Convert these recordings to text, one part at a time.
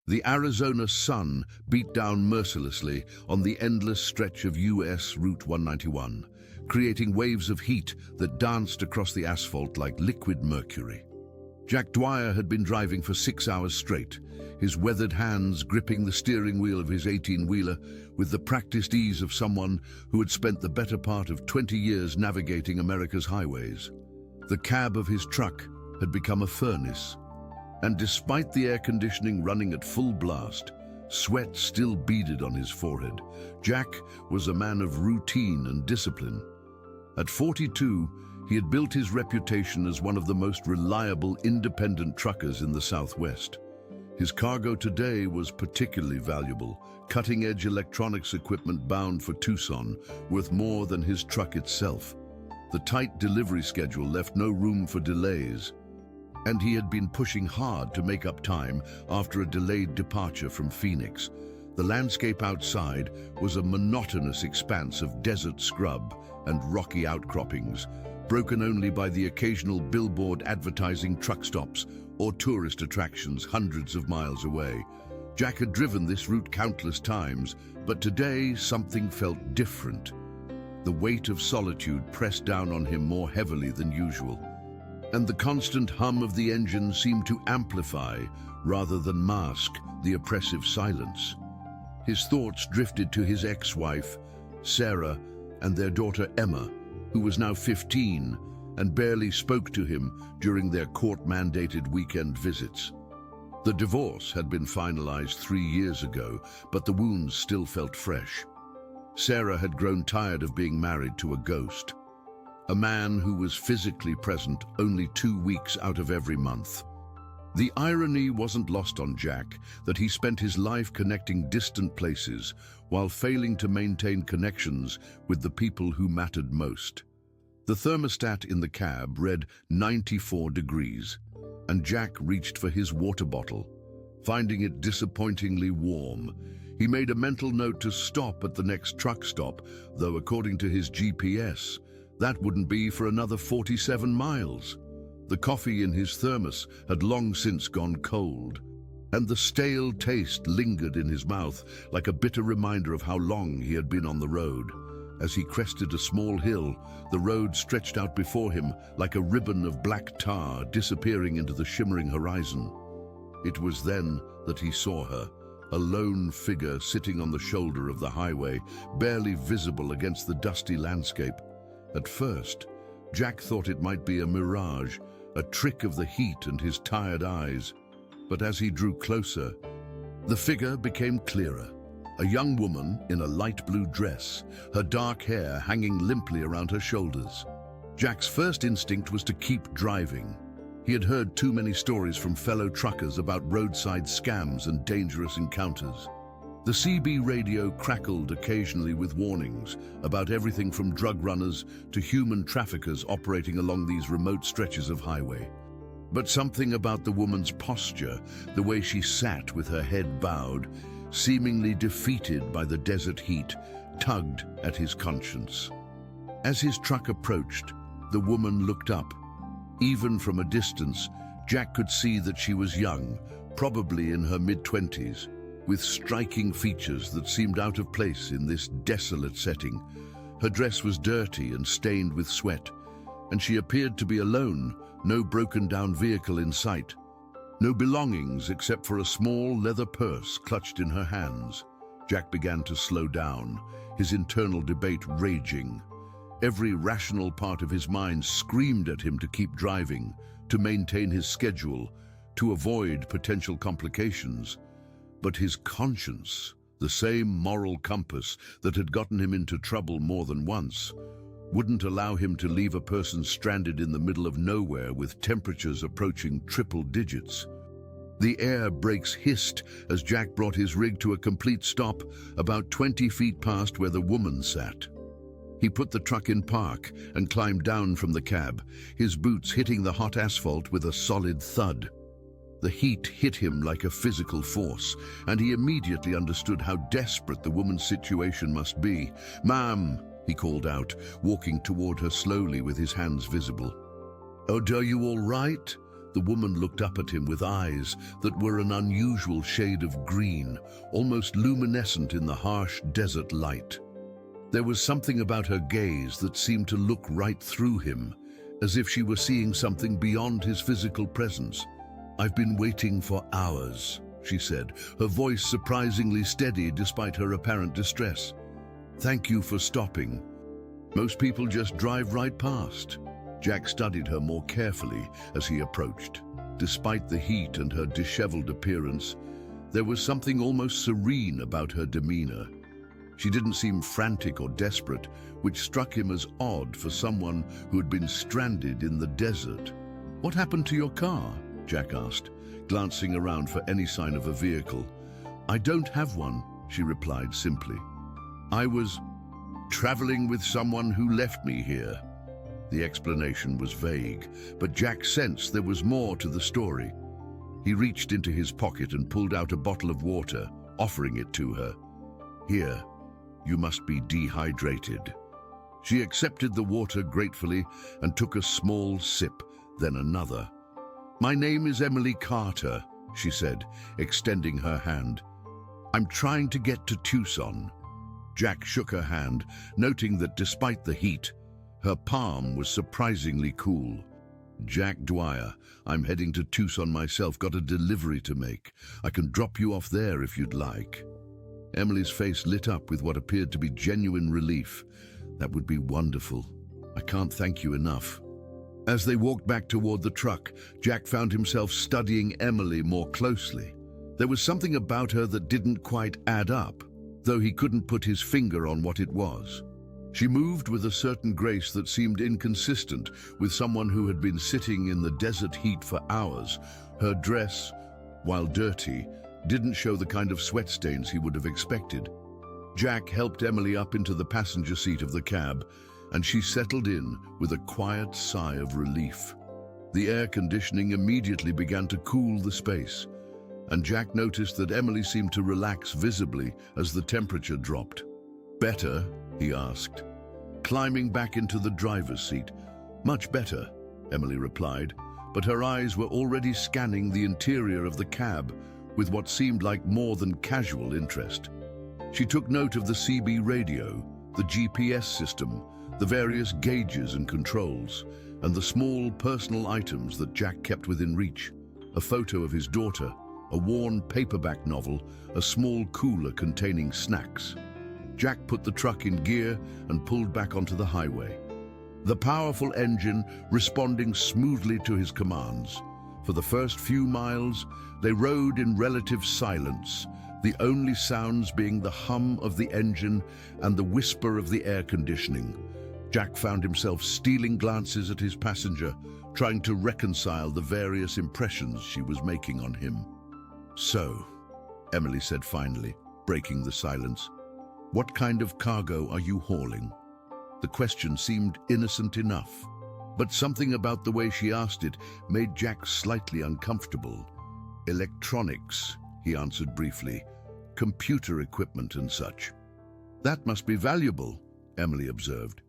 The Arizona sun beat down mercilessly on the endless stretch of US Route 191, creating waves of heat that danced across the asphalt like liquid mercury. Jack Dwyer had been driving for 6 hours straight, his weathered hands gripping the steering wheel of his 18-wheeler with the practiced ease of someone who had spent the better part of 20 years navigating America's highways. The cab of his truck had become a furnace, and despite the air conditioning running at full blast, sweat still beaded on his forehead. Jack was a man of routine and discipline. At 42, he had built his reputation as one of the most reliable independent truckers in the Southwest. His cargo today was particularly valuable, cutting-edge electronics equipment bound for Tucson, worth more than his truck itself. The tight delivery schedule left no room for delays, and he had been pushing hard to make up time after a delayed departure from Phoenix. The landscape outside was a monotonous expanse of desert scrub and rocky outcroppings, broken only by the occasional billboard advertising truck stops or tourist attractions hundreds of miles away. Jack had driven this route countless times, but today something felt different. The weight of solitude pressed down on him more heavily than usual, and the constant hum of the engine seemed to amplify rather than mask the oppressive silence. His thoughts drifted to his ex-wife, Sarah, and their daughter Emma, who was now 15 and barely spoke to him during their court-mandated weekend visits. The divorce had been finalized 3 years ago, but the wounds still felt fresh. Sarah had grown tired of being married to a ghost, a man who was physically present only 2 weeks out of every month. The irony wasn't lost on Jack that he spent his life connecting distant places while failing to maintain connections with the people who mattered most. The thermostat in the cab read 94 degrees, and Jack reached for his water bottle. Finding it disappointingly warm, he made a mental note to stop at the next truck stop, though according to his GPS, that wouldn't be for another 47 miles. The coffee in his thermos had long since gone cold, and the stale taste lingered in his mouth like a bitter reminder of how long he had been on the road. As he crested a small hill, the road stretched out before him like a ribbon of black tar disappearing into the shimmering horizon. It was then that he saw her, a lone figure sitting on the shoulder of the highway, barely visible against the dusty landscape. At first, Jack thought it might be a mirage, a trick of the heat and his tired eyes. But as he drew closer, the figure became clearer. A young woman in a light blue dress, her dark hair hanging limply around her shoulders. Jack's first instinct was to keep driving. He had heard too many stories from fellow truckers about roadside scams and dangerous encounters. The CB radio crackled occasionally with warnings about everything from drug runners to human traffickers operating along these remote stretches of highway. But something about the woman's posture, the way she sat with her head bowed, seemingly defeated by the desert heat, tugged at his conscience. As his truck approached, the woman looked up. Even from a distance, Jack could see that she was young, probably in her mid-20s, with striking features that seemed out of place in this desolate setting. Her dress was dirty and stained with sweat, and she appeared to be alone, no broken-down vehicle in sight. No belongings except for a small leather purse clutched in her hands. Jack began to slow down, his internal debate raging. Every rational part of his mind screamed at him to keep driving, to maintain his schedule, to avoid potential complications. But his conscience, the same moral compass that had gotten him into trouble more than once, wouldn't allow him to leave a person stranded in the middle of nowhere with temperatures approaching triple digits. The air brakes hissed as Jack brought his rig to a complete stop about 20 feet past where the woman sat. He put the truck in park and climbed down from the cab, his boots hitting the hot asphalt with a solid thud. The heat hit him like a physical force, and he immediately understood how desperate the woman's situation must be. "Ma'am," he called out, walking toward her slowly with his hands visible. "Oh, are you all right?" The woman looked up at him with eyes that were an unusual shade of green, almost luminescent in the harsh desert light. There was something about her gaze that seemed to look right through him, as if she were seeing something beyond his physical presence. "I've been waiting for hours," she said, her voice surprisingly steady despite her apparent distress. "Thank you for stopping. Most people just drive right past." Jack studied her more carefully as he approached. Despite the heat and her disheveled appearance, there was something almost serene about her demeanor. She didn't seem frantic or desperate, which struck him as odd for someone who had been stranded in the desert. "What happened to your car?" Jack asked, glancing around for any sign of a vehicle. "I don't have one," she replied simply. "I was traveling with someone who left me here." The explanation was vague, but Jack sensed there was more to the story. He reached into his pocket and pulled out a bottle of water, offering it to her. "Here, you must be dehydrated." She accepted the water gratefully and took a small sip, then another. "My name is Emily Carter," she said, extending her hand. "I'm trying to get to Tucson." Jack shook her hand, noting that despite the heat, her palm was surprisingly cool. "Jack Dwyer, I'm heading to Tucson myself, got a delivery to make. I can drop you off there if you'd like." Emily's face lit up with what appeared to be genuine relief. "That would be wonderful. I can't thank you enough." As they walked back toward the truck, Jack found himself studying Emily more closely. There was something about her that didn't quite add up, though he couldn't put his finger on what it was. She moved with a certain grace that seemed inconsistent with someone who had been sitting in the desert heat for hours. Her dress, while dirty, didn't show the kind of sweat stains he would have expected. Jack helped Emily up into the passenger seat of the cab, and she settled in with a quiet sigh of relief. The air conditioning immediately began to cool the space, and Jack noticed that Emily seemed to relax visibly as the temperature dropped. "Better?" he asked, climbing back into the driver's seat. "Much better," Emily replied, but her eyes were already scanning the interior of the cab with what seemed like more than casual interest. She took note of the CB radio, the GPS system, the various gauges and controls, and the small personal items that Jack kept within reach. A photo of his daughter, a worn paperback novel, a small cooler containing snacks. Jack put the truck in gear and pulled back onto the highway, the powerful engine responding smoothly to his commands. For the first few miles, they rode in relative silence, the only sounds being the hum of the engine and the whisper of the air conditioning. Jack found himself stealing glances at his passenger, trying to reconcile the various impressions she was making on him. "So," Emily said finally, breaking the silence, "what kind of cargo are you hauling?" The question seemed innocent enough, but something about the way she asked it made Jack slightly uncomfortable. "Electronics," he answered briefly, "computer equipment and such." "That must be valuable," Emily observed.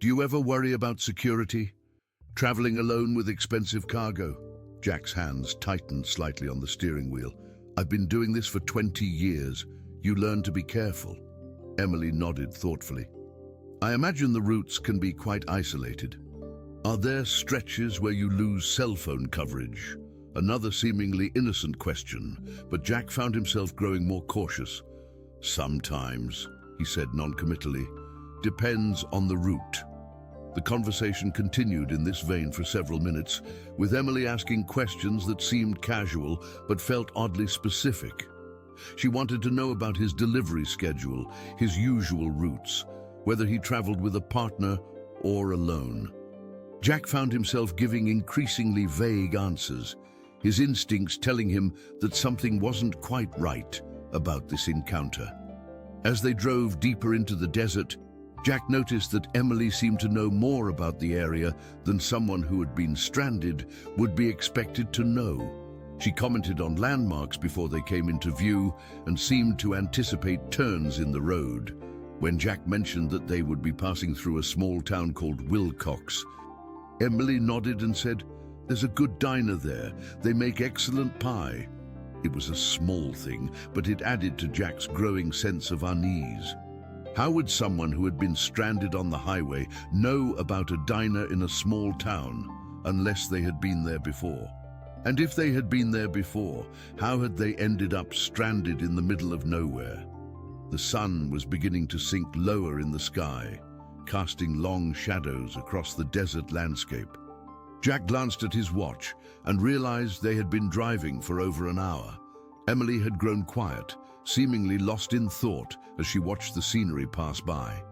"Do you ever worry about security? Traveling alone with expensive cargo?" Jack's hands tightened slightly on the steering wheel. "I've been doing this for 20 years. You learn to be careful." Emily nodded thoughtfully. "I imagine the routes can be quite isolated. Are there stretches where you lose cell phone coverage?" Another seemingly innocent question, but Jack found himself growing more cautious. "Sometimes," he said non-committally. "Depends on the route." The conversation continued in this vein for several minutes, with Emily asking questions that seemed casual but felt oddly specific. She wanted to know about his delivery schedule, his usual routes, whether he traveled with a partner or alone. Jack found himself giving increasingly vague answers, his instincts telling him that something wasn't quite right about this encounter. As they drove deeper into the desert, Jack noticed that Emily seemed to know more about the area than someone who had been stranded would be expected to know. She commented on landmarks before they came into view and seemed to anticipate turns in the road. When Jack mentioned that they would be passing through a small town called Wilcox, Emily nodded and said, There's a good diner there. They make excellent pie." It was a small thing, but it added to Jack's growing sense of unease. How would someone who had been stranded on the highway know about a diner in a small town unless they had been there before? And if they had been there before, how had they ended up stranded in the middle of nowhere? The sun was beginning to sink lower in the sky, casting long shadows across the desert landscape. Jack glanced at his watch and realized they had been driving for over an hour. Emily had grown quiet, seemingly lost in thought as she watched the scenery pass by.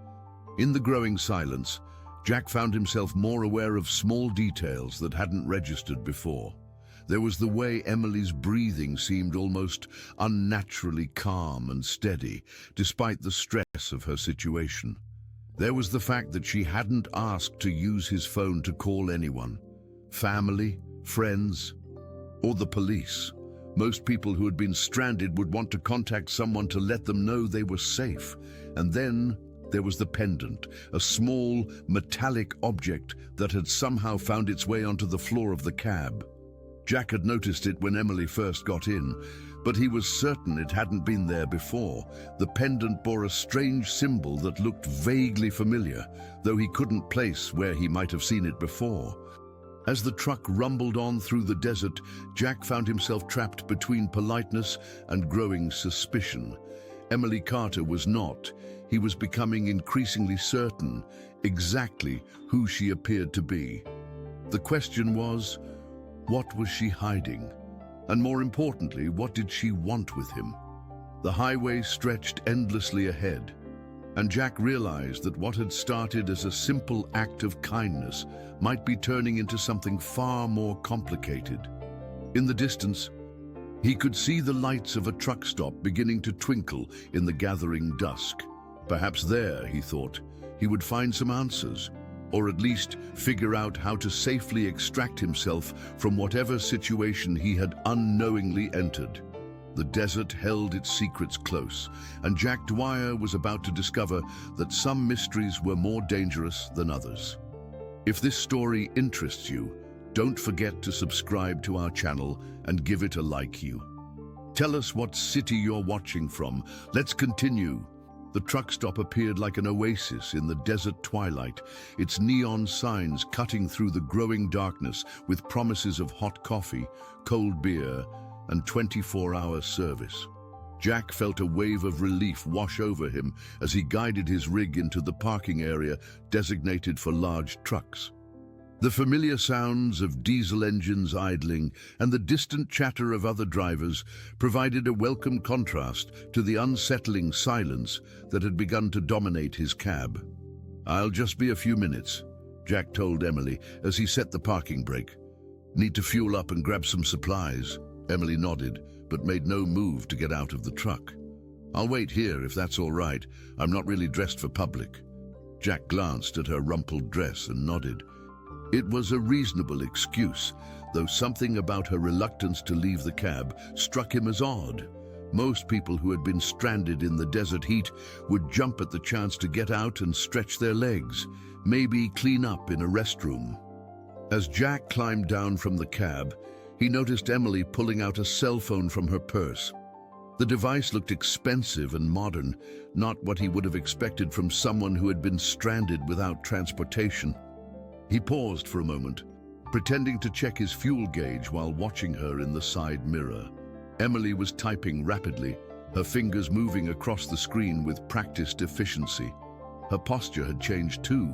In the growing silence, Jack found himself more aware of small details that hadn't registered before. There was the way Emily's breathing seemed almost unnaturally calm and steady, despite the stress of her situation. There was the fact that she hadn't asked to use his phone to call anyone. Family, friends, or the police. Most people who had been stranded would want to contact someone to let them know they were safe. And then there was the pendant, a small metallic object that had somehow found its way onto the floor of the cab. Jack had noticed it when Emily first got in, but he was certain it hadn't been there before. The pendant bore a strange symbol that looked vaguely familiar, though he couldn't place where he might have seen it before. As the truck rumbled on through the desert, Jack found himself trapped between politeness and growing suspicion. Emily Carter was not. He was becoming increasingly certain exactly who she appeared to be. The question was, what was she hiding? And more importantly, what did she want with him? The highway stretched endlessly ahead, and Jack realized that what had started as a simple act of kindness might be turning into something far more complicated. In the distance, he could see the lights of a truck stop beginning to twinkle in the gathering dusk. Perhaps there, he thought, he would find some answers, or at least figure out how to safely extract himself from whatever situation he had unknowingly entered. The desert held its secrets close, and Jack Dwyer was about to discover that some mysteries were more dangerous than others. If this story interests you, don't forget to subscribe to our channel and give it a like. Tell us what city you're watching from. Let's continue. The truck stop appeared like an oasis in the desert twilight, its neon signs cutting through the growing darkness with promises of hot coffee, cold beer, and 24-hour service. Jack felt a wave of relief wash over him as he guided his rig into the parking area designated for large trucks. The familiar sounds of diesel engines idling and the distant chatter of other drivers provided a welcome contrast to the unsettling silence that had begun to dominate his cab. "I'll just be a few minutes," Jack told Emily as he set the parking brake. "Need to fuel up and grab some supplies." Emily nodded, but made no move to get out of the truck. "I'll wait here if that's all right. I'm not really dressed for public." Jack glanced at her rumpled dress and nodded. It was a reasonable excuse, though something about her reluctance to leave the cab struck him as odd. Most people who had been stranded in the desert heat would jump at the chance to get out and stretch their legs, maybe clean up in a restroom. As Jack climbed down from the cab, he noticed Emily pulling out a cell phone from her purse. The device looked expensive and modern, not what he would have expected from someone who had been stranded without transportation. He paused for a moment, pretending to check his fuel gauge while watching her in the side mirror. Emily was typing rapidly, her fingers moving across the screen with practiced efficiency. Her posture had changed too.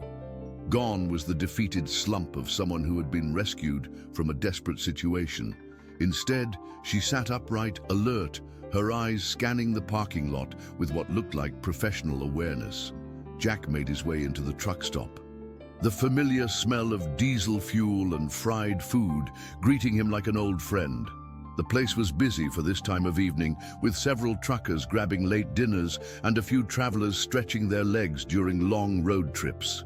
Gone was the defeated slump of someone who had been rescued from a desperate situation. Instead, she sat upright, alert, her eyes scanning the parking lot with what looked like professional awareness. Jack made his way into the truck stop. The familiar smell of diesel fuel and fried food greeting him like an old friend. The place was busy for this time of evening, with several truckers grabbing late dinners and a few travelers stretching their legs during long road trips.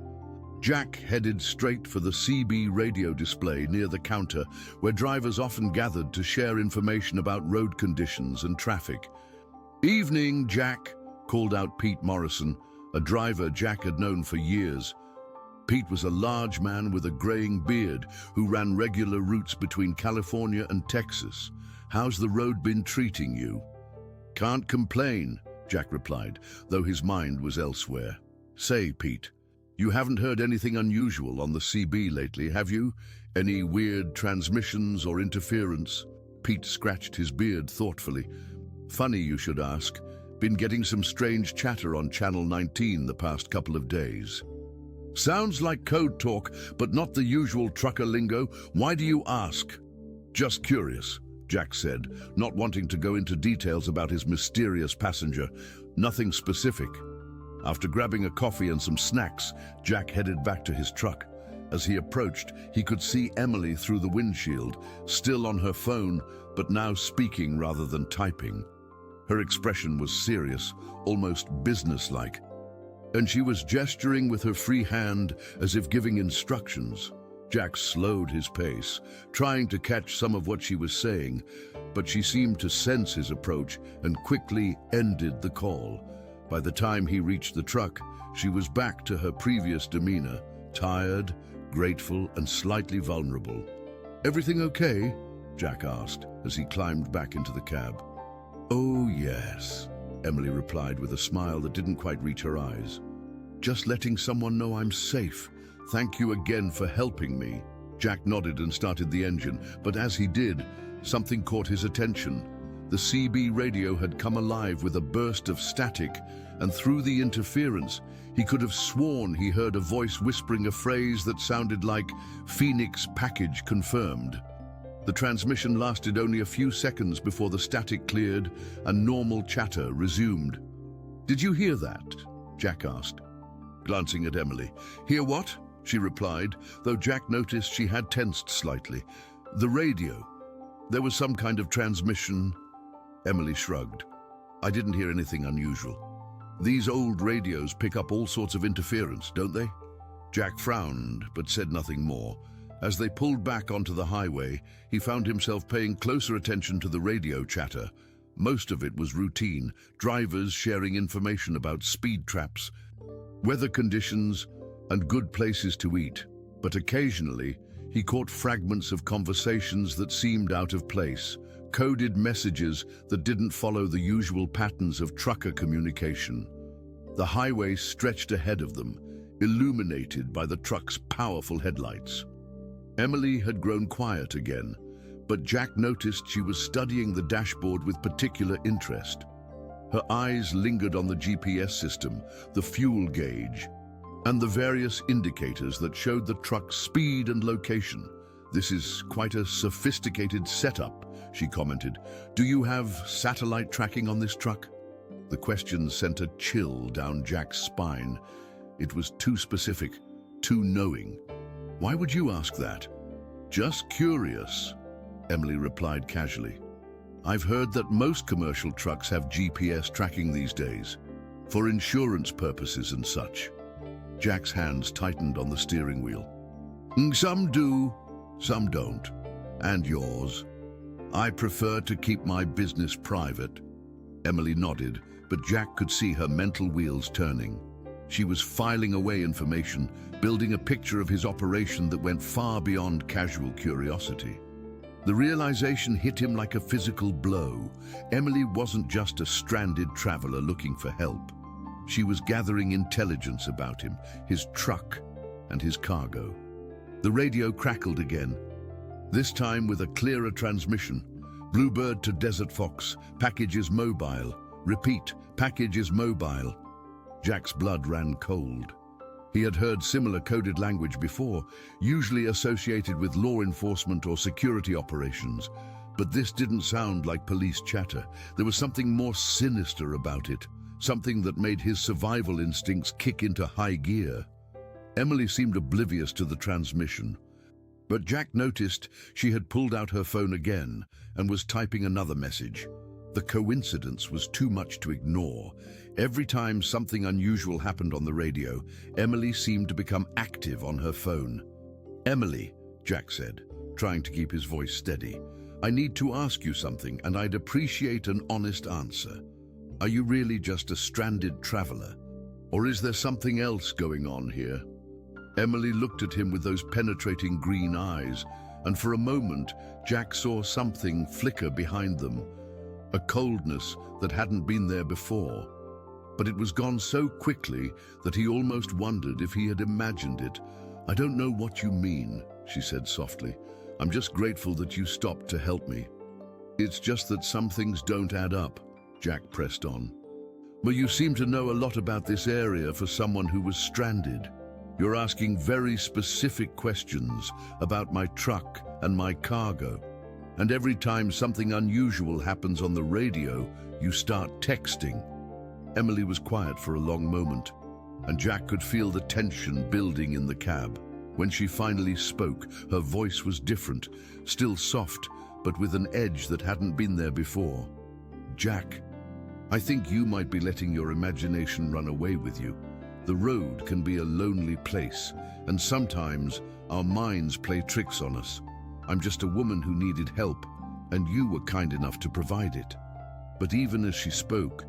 Jack headed straight for the CB radio display near the counter, where drivers often gathered to share information about road conditions and traffic. "Evening, Jack," called out Pete Morrison, a driver Jack had known for years. Pete was a large man with a graying beard who ran regular routes between California and Texas. "How's the road been treating you?" "Can't complain," Jack replied, though his mind was elsewhere. "Say, Pete, you haven't heard anything unusual on the CB lately, have you? Any weird transmissions or interference?" Pete scratched his beard thoughtfully. "Funny you should ask. Been getting some strange chatter on Channel 19 the past couple of days." "Sounds like code talk, but not the usual trucker lingo. Why do you ask?" "Just curious," Jack said, not wanting to go into details about his mysterious passenger. Nothing specific. After grabbing a coffee and some snacks, Jack headed back to his truck. As he approached, he could see Emily through the windshield, still on her phone, but now speaking rather than typing. Her expression was serious, almost businesslike, and she was gesturing with her free hand as if giving instructions. Jack slowed his pace, trying to catch some of what she was saying, but she seemed to sense his approach and quickly ended the call. By the time he reached the truck, she was back to her previous demeanor, tired, grateful, and slightly vulnerable. "Everything okay?" Jack asked as he climbed back into the cab. "Oh, yes," Emily replied with a smile that didn't quite reach her eyes. "Just letting someone know I'm safe. Thank you again for helping me." Jack nodded and started the engine, but as he did, something caught his attention. The CB radio had come alive with a burst of static, and through the interference, he could have sworn he heard a voice whispering a phrase that sounded like "Phoenix package confirmed." The transmission lasted only a few seconds before the static cleared and normal chatter resumed. "Did you hear that?" Jack asked, glancing at Emily. "Hear what?" she replied, though Jack noticed she had tensed slightly. "The radio. There was some kind of transmission." Emily shrugged. "I didn't hear anything unusual. These old radios pick up all sorts of interference, don't they?" Jack frowned, but said nothing more. As they pulled back onto the highway, he found himself paying closer attention to the radio chatter. Most of it was routine, drivers sharing information about speed traps, weather conditions, and good places to eat. But occasionally, he caught fragments of conversations that seemed out of place, coded messages that didn't follow the usual patterns of trucker communication. The highway stretched ahead of them, illuminated by the truck's powerful headlights. Emily had grown quiet again, but Jack noticed she was studying the dashboard with particular interest. Her eyes lingered on the GPS system, the fuel gauge, and the various indicators that showed the truck's speed and location. "This is quite a sophisticated setup," she commented. "Do you have satellite tracking on this truck?" The question sent a chill down Jack's spine. It was too specific, too knowing. "Why would you ask that?" "Just curious," Emily replied casually. "I've heard that most commercial trucks have GPS tracking these days, for insurance purposes and such." Jack's hands tightened on the steering wheel. "Some do, some don't. And yours?" "I prefer to keep my business private." Emily nodded, but Jack could see her mental wheels turning. She was filing away information, building a picture of his operation that went far beyond casual curiosity. The realization hit him like a physical blow. Emily wasn't just a stranded traveler looking for help. She was gathering intelligence about him, his truck, and his cargo. The radio crackled again, this time with a clearer transmission. "Bluebird to Desert Fox, package is mobile. Repeat, package is mobile." Jack's blood ran cold. He had heard similar coded language before, usually associated with law enforcement or security operations. But this didn't sound like police chatter. There was something more sinister about it, something that made his survival instincts kick into high gear. Emily seemed oblivious to the transmission, but Jack noticed she had pulled out her phone again and was typing another message. The coincidence was too much to ignore. Every time something unusual happened on the radio, Emily seemed to become active on her phone. "Emily," Jack said, trying to keep his voice steady, "I need to ask you something, and I'd appreciate an honest answer. Are you really just a stranded traveler? Or is there something else going on here?" Emily looked at him with those penetrating green eyes, and for a moment, Jack saw something flicker behind them, a coldness that hadn't been there before. But it was gone so quickly that he almost wondered if he had imagined it. "I don't know what you mean," she said softly. "I'm just grateful that you stopped to help me." "It's just that some things don't add up," Jack pressed on. "Well, you seem to know a lot about this area for someone who was stranded. You're asking very specific questions about my truck and my cargo. And every time something unusual happens on the radio, you start texting." Emily was quiet for a long moment, and Jack could feel the tension building in the cab. When she finally spoke, her voice was different, still soft, but with an edge that hadn't been there before. "Jack, I think you might be letting your imagination run away with you. The road can be a lonely place, and sometimes our minds play tricks on us. I'm just a woman who needed help, and you were kind enough to provide it." But even as she spoke,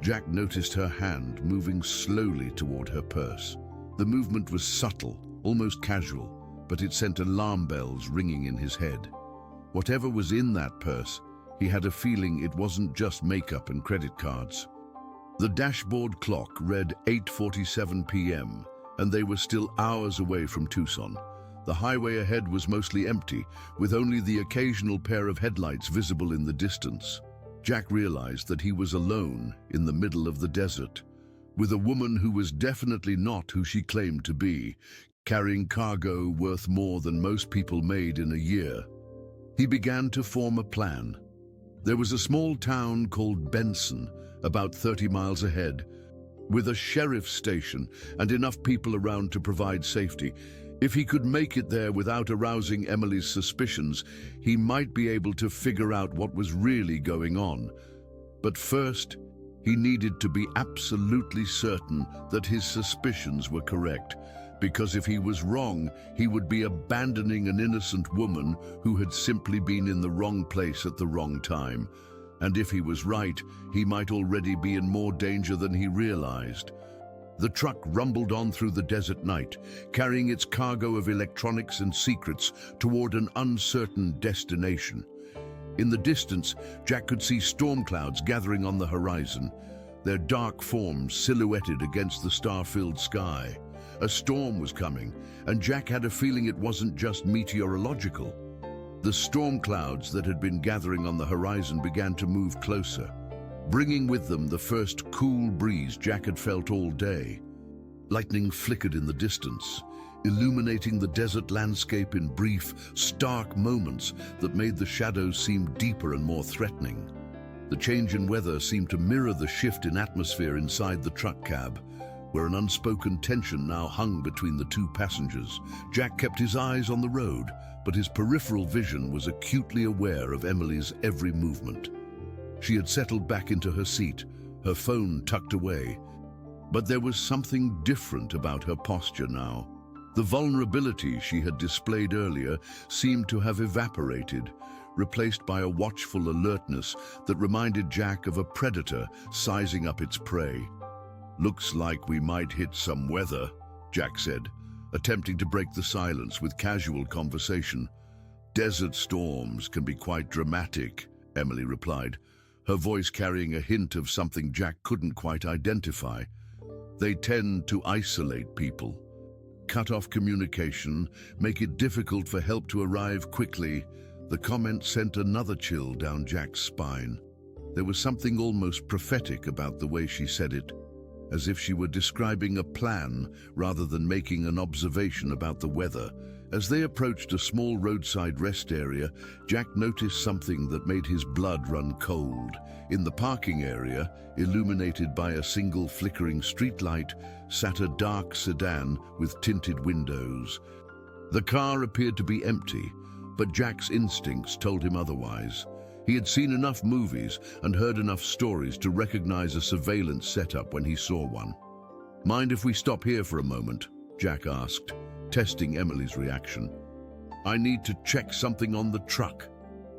Jack noticed her hand moving slowly toward her purse. The movement was subtle, almost casual, but it sent alarm bells ringing in his head. Whatever was in that purse, he had a feeling it wasn't just makeup and credit cards. The dashboard clock read 8:47 p.m., and they were still hours away from Tucson. The highway ahead was mostly empty, with only the occasional pair of headlights visible in the distance. Jack realized that he was alone in the middle of the desert, with a woman who was definitely not who she claimed to be, carrying cargo worth more than most people made in a year. He began to form a plan. There was a small town called Benson, about 30 miles ahead, with a sheriff's station and enough people around to provide safety. If he could make it there without arousing Emily's suspicions, he might be able to figure out what was really going on. But first, he needed to be absolutely certain that his suspicions were correct, because if he was wrong, he would be abandoning an innocent woman who had simply been in the wrong place at the wrong time. And if he was right, he might already be in more danger than he realized. The truck rumbled on through the desert night, carrying its cargo of electronics and secrets toward an uncertain destination. In the distance, Jack could see storm clouds gathering on the horizon, their dark forms silhouetted against the star-filled sky. A storm was coming, and Jack had a feeling it wasn't just meteorological. The storm clouds that had been gathering on the horizon began to move closer, bringing with them the first cool breeze Jack had felt all day. Lightning flickered in the distance, illuminating the desert landscape in brief, stark moments that made the shadows seem deeper and more threatening. The change in weather seemed to mirror the shift in atmosphere inside the truck cab, where an unspoken tension now hung between the two passengers. Jack kept his eyes on the road, but his peripheral vision was acutely aware of Emily's every movement. She had settled back into her seat, her phone tucked away. But there was something different about her posture now. The vulnerability she had displayed earlier seemed to have evaporated, replaced by a watchful alertness that reminded Jack of a predator sizing up its prey. "Looks like we might hit some weather," Jack said, attempting to break the silence with casual conversation. "Desert storms can be quite dramatic," Emily replied, her voice carrying a hint of something Jack couldn't quite identify. "They tend to isolate people, cut off communication, make it difficult for help to arrive quickly." The comment sent another chill down Jack's spine. There was something almost prophetic about the way she said it, as if she were describing a plan rather than making an observation about the weather. As they approached a small roadside rest area, Jack noticed something that made his blood run cold. In the parking area, illuminated by a single flickering streetlight, sat a dark sedan with tinted windows. The car appeared to be empty, but Jack's instincts told him otherwise. He had seen enough movies and heard enough stories to recognize a surveillance setup when he saw one. "Mind if we stop here for a moment?" Jack asked, testing Emily's reaction. "I need to check something on the truck."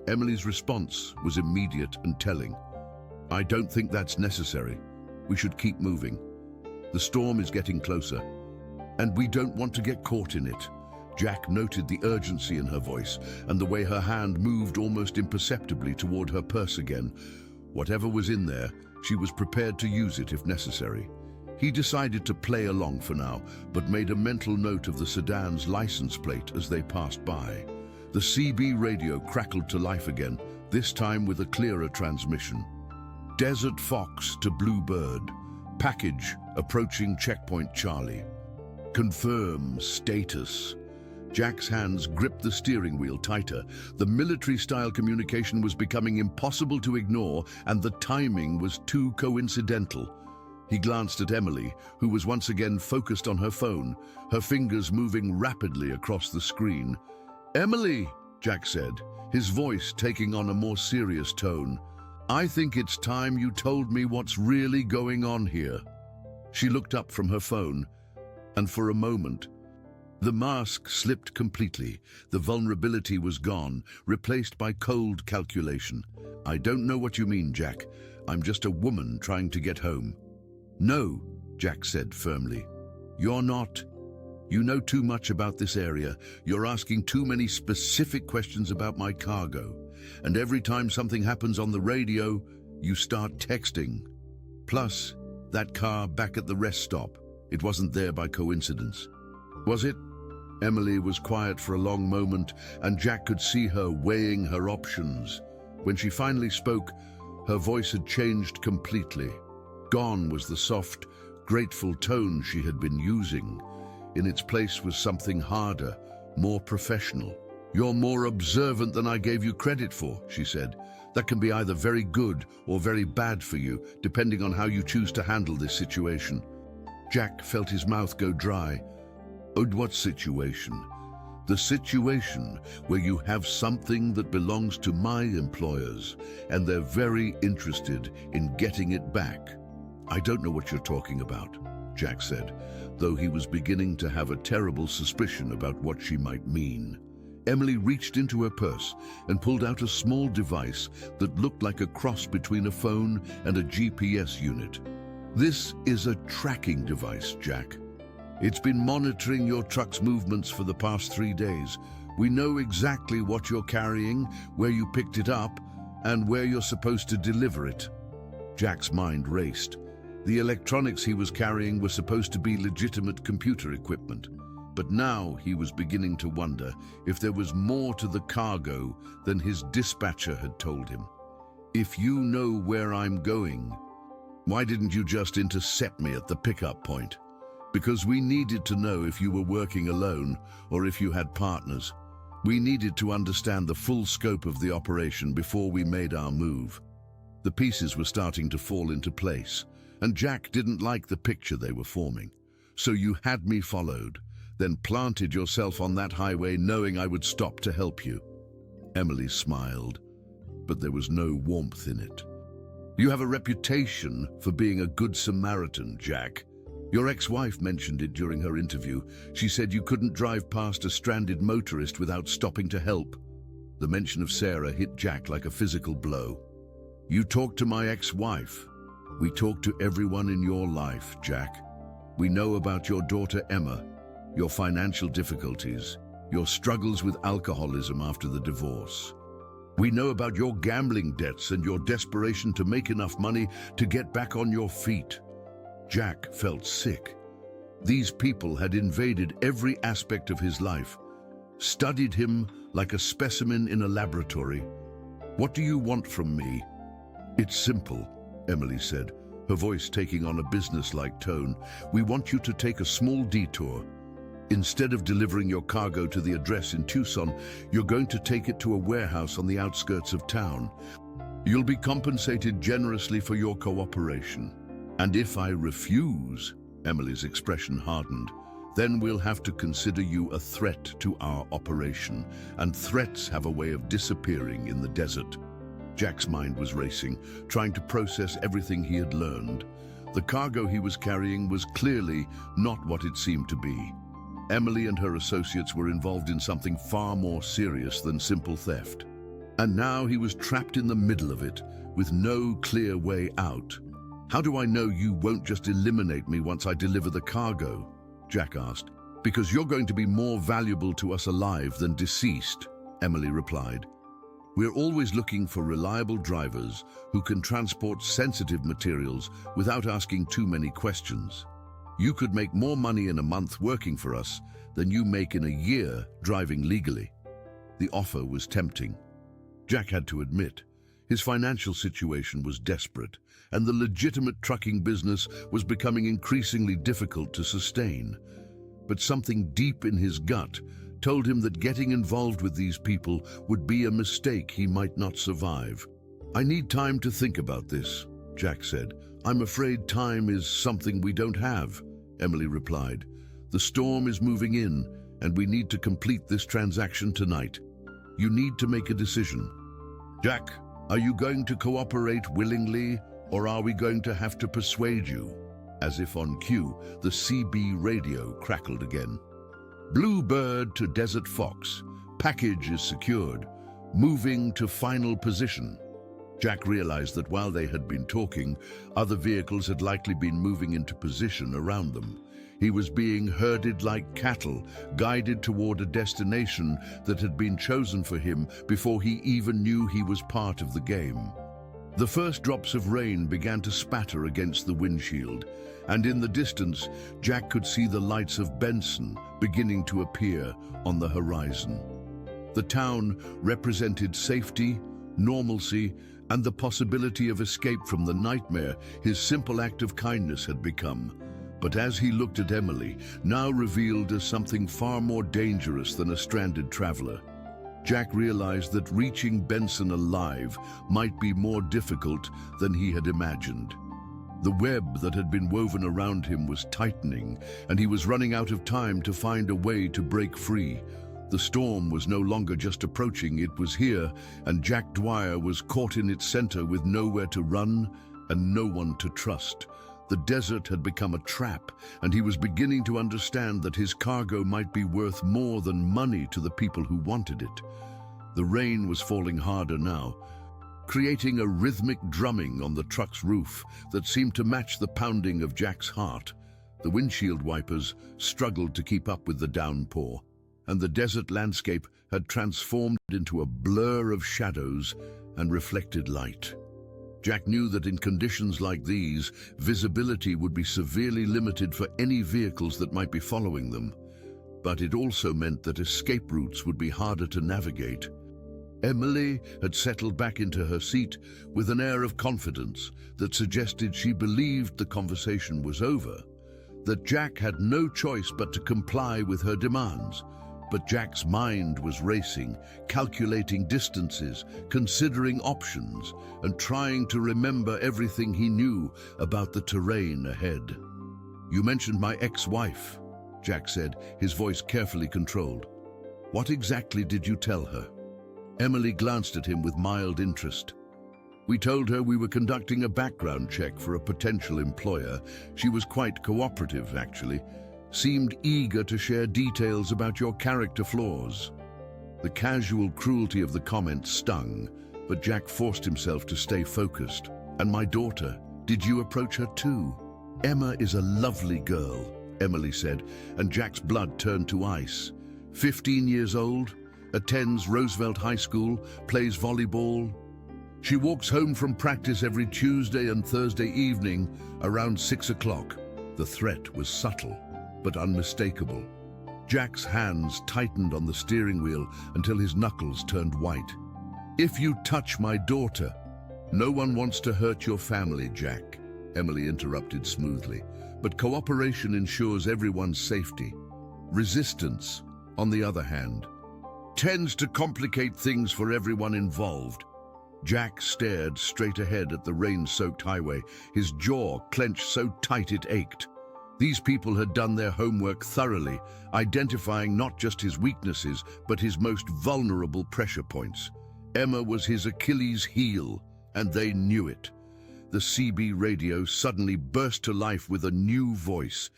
Emily's response was immediate and telling. "I don't think that's necessary. We should keep moving. The storm is getting closer." And we don't want to get caught in it. Jack noted the urgency in her voice and the way her hand moved almost imperceptibly toward her purse again. Whatever was in there, she was prepared to use it if necessary. He decided to play along for now, but made a mental note of the sedan's license plate as they passed by. The CB radio crackled to life again, this time with a clearer transmission. Desert Fox to Bluebird. Package approaching checkpoint Charlie. Confirm status. Jack's hands gripped the steering wheel tighter. The military-style communication was becoming impossible to ignore, and the timing was too coincidental. He glanced at Emily, who was once again focused on her phone, her fingers moving rapidly across the screen. "Emily," Jack said, his voice taking on a more serious tone, "I think it's time you told me what's really going on here." She looked up from her phone, and for a moment, the mask slipped completely. The vulnerability was gone, replaced by cold calculation. "I don't know what you mean, Jack. I'm just a woman trying to get home." "No," Jack said firmly. "You're not. You know too much about this area. You're asking too many specific questions about my cargo. And every time something happens on the radio, you start texting. Plus, that car back at the rest stop, it wasn't there by coincidence. Was it?" Emily was quiet for a long moment, and Jack could see her weighing her options. When she finally spoke, her voice had changed completely. Gone was the soft, grateful tone she had been using. In its place was something harder, more professional. "You're more observant than I gave you credit for," she said. "That can be either very good or very bad for you, depending on how you choose to handle this situation." Jack felt his mouth go dry. "What situation?" "The situation where you have something that belongs to my employers, and they're very interested in getting it back." "I don't know what you're talking about," Jack said, though he was beginning to have a terrible suspicion about what she might mean. Emily reached into her purse and pulled out a small device that looked like a cross between a phone and a GPS unit. "This is a tracking device, Jack. It's been monitoring your truck's movements for the past 3 days. We know exactly what you're carrying, where you picked it up, and where you're supposed to deliver it." Jack's mind raced. The electronics he was carrying were supposed to be legitimate computer equipment. But now he was beginning to wonder if there was more to the cargo than his dispatcher had told him. "If you know where I'm going, why didn't you just intercept me at the pickup point?" "Because we needed to know if you were working alone or if you had partners. We needed to understand the full scope of the operation before we made our move." The pieces were starting to fall into place, and Jack didn't like the picture they were forming. "So you had me followed, then planted yourself on that highway knowing I would stop to help you." Emily smiled, but there was no warmth in it. "You have a reputation for being a good Samaritan, Jack. Your ex-wife mentioned it during her interview. She said you couldn't drive past a stranded motorist without stopping to help." The mention of Sarah hit Jack like a physical blow. "You talked to my ex-wife. We talked to everyone in your life, Jack. We know about your daughter Emma, your financial difficulties, your struggles with alcoholism after the divorce. We know about your gambling debts and your desperation to make enough money to get back on your feet." Jack felt sick. These people had invaded every aspect of his life, studied him like a specimen in a laboratory. "What do you want from me?" "It's simple," Emily said, her voice taking on a business-like tone. "We want you to take a small detour. Instead of delivering your cargo to the address in Tucson, you're going to take it to a warehouse on the outskirts of town. You'll be compensated generously for your cooperation. And if I refuse," Emily's expression hardened, "then we'll have to consider you a threat to our operation, and threats have a way of disappearing in the desert." Jack's mind was racing, trying to process everything he had learned. The cargo he was carrying was clearly not what it seemed to be. Emily and her associates were involved in something far more serious than simple theft. And now he was trapped in the middle of it, with no clear way out. "How do I know you won't just eliminate me once I deliver the cargo?" Jack asked. Because you're going to be more valuable to us alive than deceased, Emily replied. We're always looking for reliable drivers who can transport sensitive materials without asking too many questions. You could make more money in a month working for us than you make in a year driving legally. The offer was tempting. Jack had to admit, his financial situation was desperate, and the legitimate trucking business was becoming increasingly difficult to sustain. But something deep in his gut told him that getting involved with these people would be a mistake he might not survive. I need time to think about this, Jack said. I'm afraid time is something we don't have, Emily replied. The storm is moving in, and we need to complete this transaction tonight. You need to make a decision. Jack, are you going to cooperate willingly, or are we going to have to persuade you? As if on cue, the CB radio crackled again. Bluebird to Desert Fox. Package is secured. Moving to final position. Jack realized that while they had been talking, other vehicles had likely been moving into position around them. He was being herded like cattle, guided toward a destination that had been chosen for him before he even knew he was part of the game. The first drops of rain began to spatter against the windshield, and in the distance, Jack could see the lights of Benson beginning to appear on the horizon. The town represented safety, normalcy, and the possibility of escape from the nightmare his simple act of kindness had become. But as he looked at Emily, now revealed as something far more dangerous than a stranded traveler, Jack realized that reaching Benson alive might be more difficult than he had imagined. The web that had been woven around him was tightening, and he was running out of time to find a way to break free. The storm was no longer just approaching, it was here, and Jack Dwyer was caught in its center with nowhere to run and no one to trust. The desert had become a trap, and he was beginning to understand that his cargo might be worth more than money to the people who wanted it. The rain was falling harder now, creating a rhythmic drumming on the truck's roof that seemed to match the pounding of Jack's heart. The windshield wipers struggled to keep up with the downpour, and the desert landscape had transformed into a blur of shadows and reflected light. Jack knew that in conditions like these, visibility would be severely limited for any vehicles that might be following them. But it also meant that escape routes would be harder to navigate. Emily had settled back into her seat with an air of confidence that suggested she believed the conversation was over, that Jack had no choice but to comply with her demands. But Jack's mind was racing, calculating distances, considering options, and trying to remember everything he knew about the terrain ahead. You mentioned my ex-wife, Jack said, his voice carefully controlled. What exactly did you tell her? Emily glanced at him with mild interest. We told her we were conducting a background check for a potential employer. She was quite cooperative, actually. Seemed eager to share details about your character flaws. The casual cruelty of the comment stung, but Jack forced himself to stay focused. And my daughter, did you approach her too? Emma is a lovely girl, Emily said, and Jack's blood turned to ice. 15 years old, attends Roosevelt High School, plays volleyball. She walks home from practice every Tuesday and Thursday evening around 6 o'clock. The threat was subtle, but unmistakable. Jack's hands tightened on the steering wheel until his knuckles turned white. If you touch my daughter, no one wants to hurt your family, Jack, Emily interrupted smoothly. But cooperation ensures everyone's safety. Resistance, on the other hand, tends to complicate things for everyone involved. Jack stared straight ahead at the rain-soaked highway, his jaw clenched so tight it ached. These people had done their homework thoroughly, identifying not just his weaknesses, but his most vulnerable pressure points. Emma was his Achilles heel, and they knew it. The CB radio suddenly burst to life with a new voice,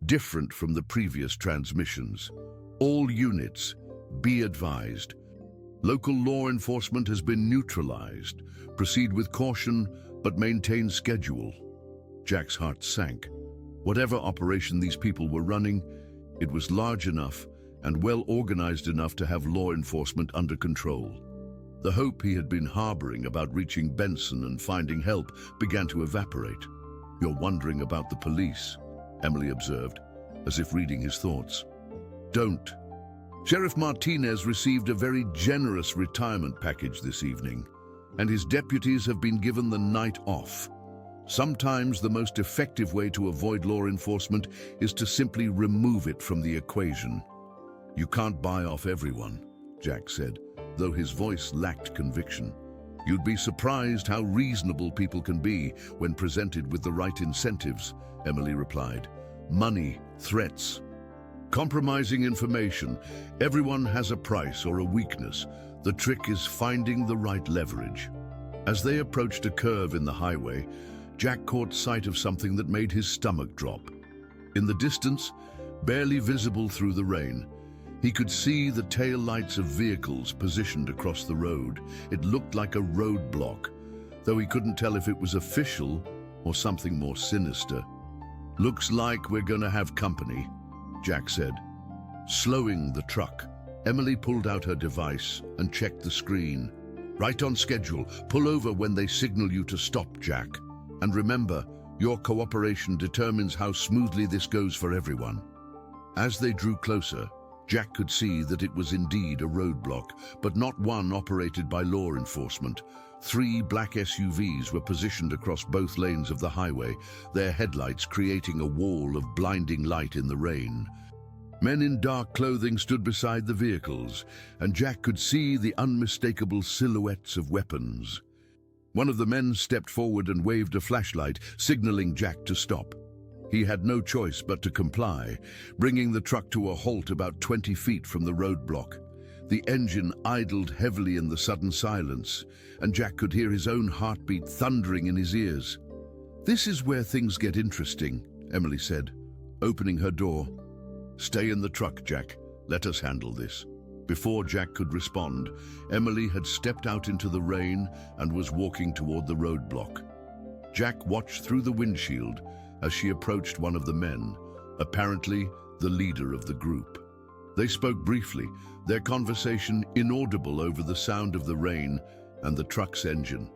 different from the previous transmissions. All units, be advised. Local law enforcement has been neutralized. Proceed with caution, but maintain schedule. Jack's heart sank. Whatever operation these people were running, It was large enough and well organized enough to have law enforcement under control. The hope he had been harboring about reaching Benson and finding help began to evaporate. "You're wondering about the police," Emily observed, as if reading his thoughts. "Don't. Sheriff Martinez received a very generous retirement package this evening, and his deputies have been given the night off. Sometimes the most effective way to avoid law enforcement is to simply remove it from the equation." "You can't buy off everyone," Jack said, though his voice lacked conviction. "You'd be surprised how reasonable people can be when presented with the right incentives," Emily replied. "Money, threats, compromising information. Everyone has a price or a weakness. The trick is finding the right leverage." As they approached a curve in the highway, Jack caught sight of something that made his stomach drop. In the distance, barely visible through the rain, he could see the tail lights of vehicles positioned across the road. It looked like a roadblock, though he couldn't tell if it was official or something more sinister. "Looks like we're gonna have company," Jack said. Slowing the truck, Emily pulled out her device and checked the screen. "Right on schedule. Pull over when they signal you to stop, Jack. And remember, your cooperation determines how smoothly this goes for everyone." As they drew closer, Jack could see that it was indeed a roadblock, but not one operated by law enforcement. 3 black SUVs were positioned across both lanes of the highway, their headlights creating a wall of blinding light in the rain. Men in dark clothing stood beside the vehicles, and Jack could see the unmistakable silhouettes of weapons. One of the men stepped forward and waved a flashlight, signaling Jack to stop. He had no choice but to comply, bringing the truck to a halt about 20 feet from the roadblock. The engine idled heavily in the sudden silence, and Jack could hear his own heartbeat thundering in his ears. "This is where things get interesting," Emily said, opening her door. "Stay in the truck, Jack. Let us handle this." Before Jack could respond, Emily had stepped out into the rain and was walking toward the roadblock. Jack watched through the windshield as she approached one of the men, apparently the leader of the group. They spoke briefly, their conversation inaudible over the sound of the rain and the truck's engine.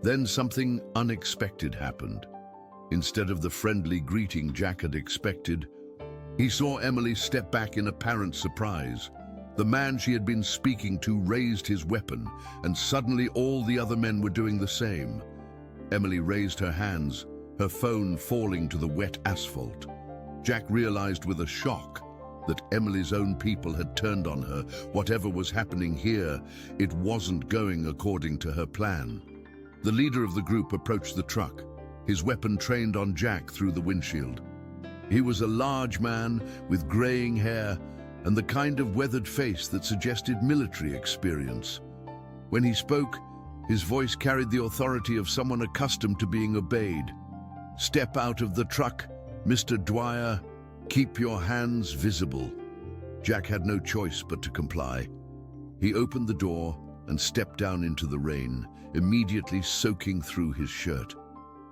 Then something unexpected happened. Instead of the friendly greeting Jack had expected, he saw Emily step back in apparent surprise. The man she had been speaking to raised his weapon, and suddenly all the other men were doing the same. Emily raised her hands, her phone falling to the wet asphalt. Jack realized with a shock that Emily's own people had turned on her. Whatever was happening here, it wasn't going according to her plan. The leader of the group approached the truck, his weapon trained on Jack through the windshield. He was a large man with graying hair and the kind of weathered face that suggested military experience. When he spoke, his voice carried the authority of someone accustomed to being obeyed. "Step out of the truck, Mr. Dwyer. Keep your hands visible." Jack had no choice but to comply. He opened the door and stepped down into the rain, immediately soaking through his shirt.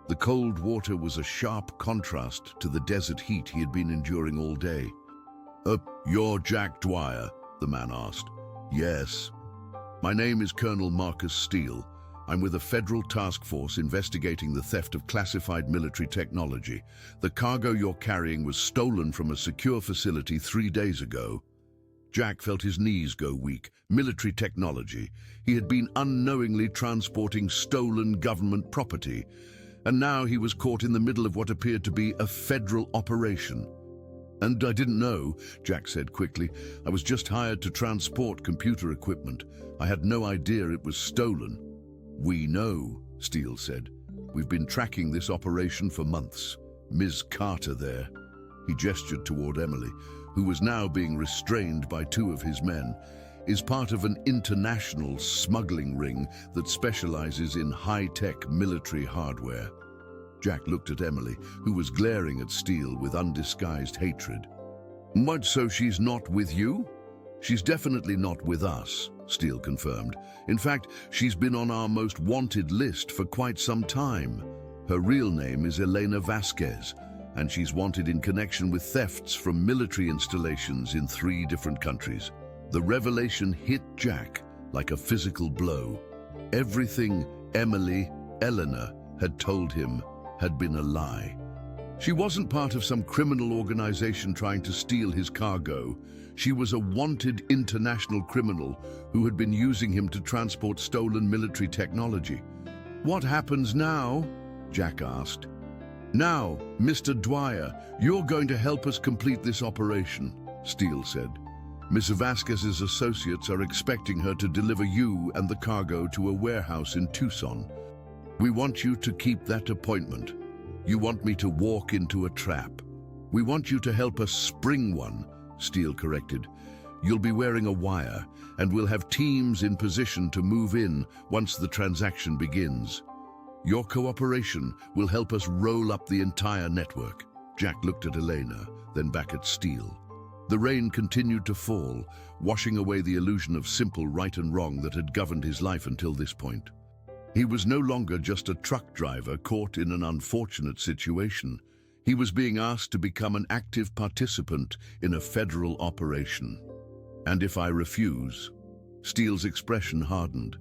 The cold water was a sharp contrast to the desert heat he had been enduring all day. "You're Jack Dwyer?" the man asked. "Yes. My name is Colonel Marcus Steele. I'm with a federal task force investigating the theft of classified military technology. The cargo you're carrying was stolen from a secure facility 3 days ago." Jack felt his knees go weak. Military technology. He had been unknowingly transporting stolen government property, and now he was caught in the middle of what appeared to be a federal operation. "And I didn't know," Jack said quickly. "I was just hired to transport computer equipment. I had no idea it was stolen." "We know," Steele said. "We've been tracking this operation for months. Ms. Carter there." He gestured toward Emily, who was now being restrained by 2 of his men, "is part of an international smuggling ring that specializes in high-tech military hardware." Jack looked at Emily, who was glaring at Steele with undisguised hatred. "What, so she's not with you?" "She's definitely not with us," Steele confirmed. "In fact, she's been on our most wanted list for quite some time. Her real name is Elena Vasquez, and she's wanted in connection with thefts from military installations in 3 different countries. The revelation hit Jack like a physical blow. Everything Emily, Eleanor, had told him had been a lie. She wasn't part of some criminal organization trying to steal his cargo. She was a wanted international criminal who had been using him to transport stolen military technology. "What happens now?" Jack asked. "Now, Mr. Dwyer, you're going to help us complete this operation," Steele said. "Miss Vasquez's associates are expecting her to deliver you and the cargo to a warehouse in Tucson. We want you to keep that appointment. You want me to walk into a trap. We want you to help us spring one," Steele corrected. "You'll be wearing a wire, and we'll have teams in position to move in once the transaction begins. Your cooperation will help us roll up the entire network." Jack looked at Elena, then back at Steele. The rain continued to fall, washing away the illusion of simple right and wrong that had governed his life until this point. He was no longer just a truck driver caught in an unfortunate situation. He was being asked to become an active participant in a federal operation. "And if I refuse?" Steele's expression hardened.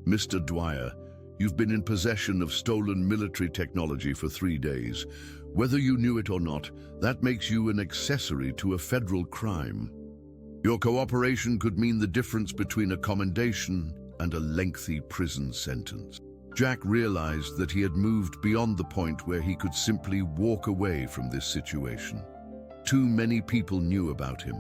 "Mr. Dwyer, you've been in possession of stolen military technology for 3 days. Whether you knew it or not, that makes you an accessory to a federal crime. Your cooperation could mean the difference between a commendation and a lengthy prison sentence." Jack realized that he had moved beyond the point where he could simply walk away from this situation. Too many people knew about him,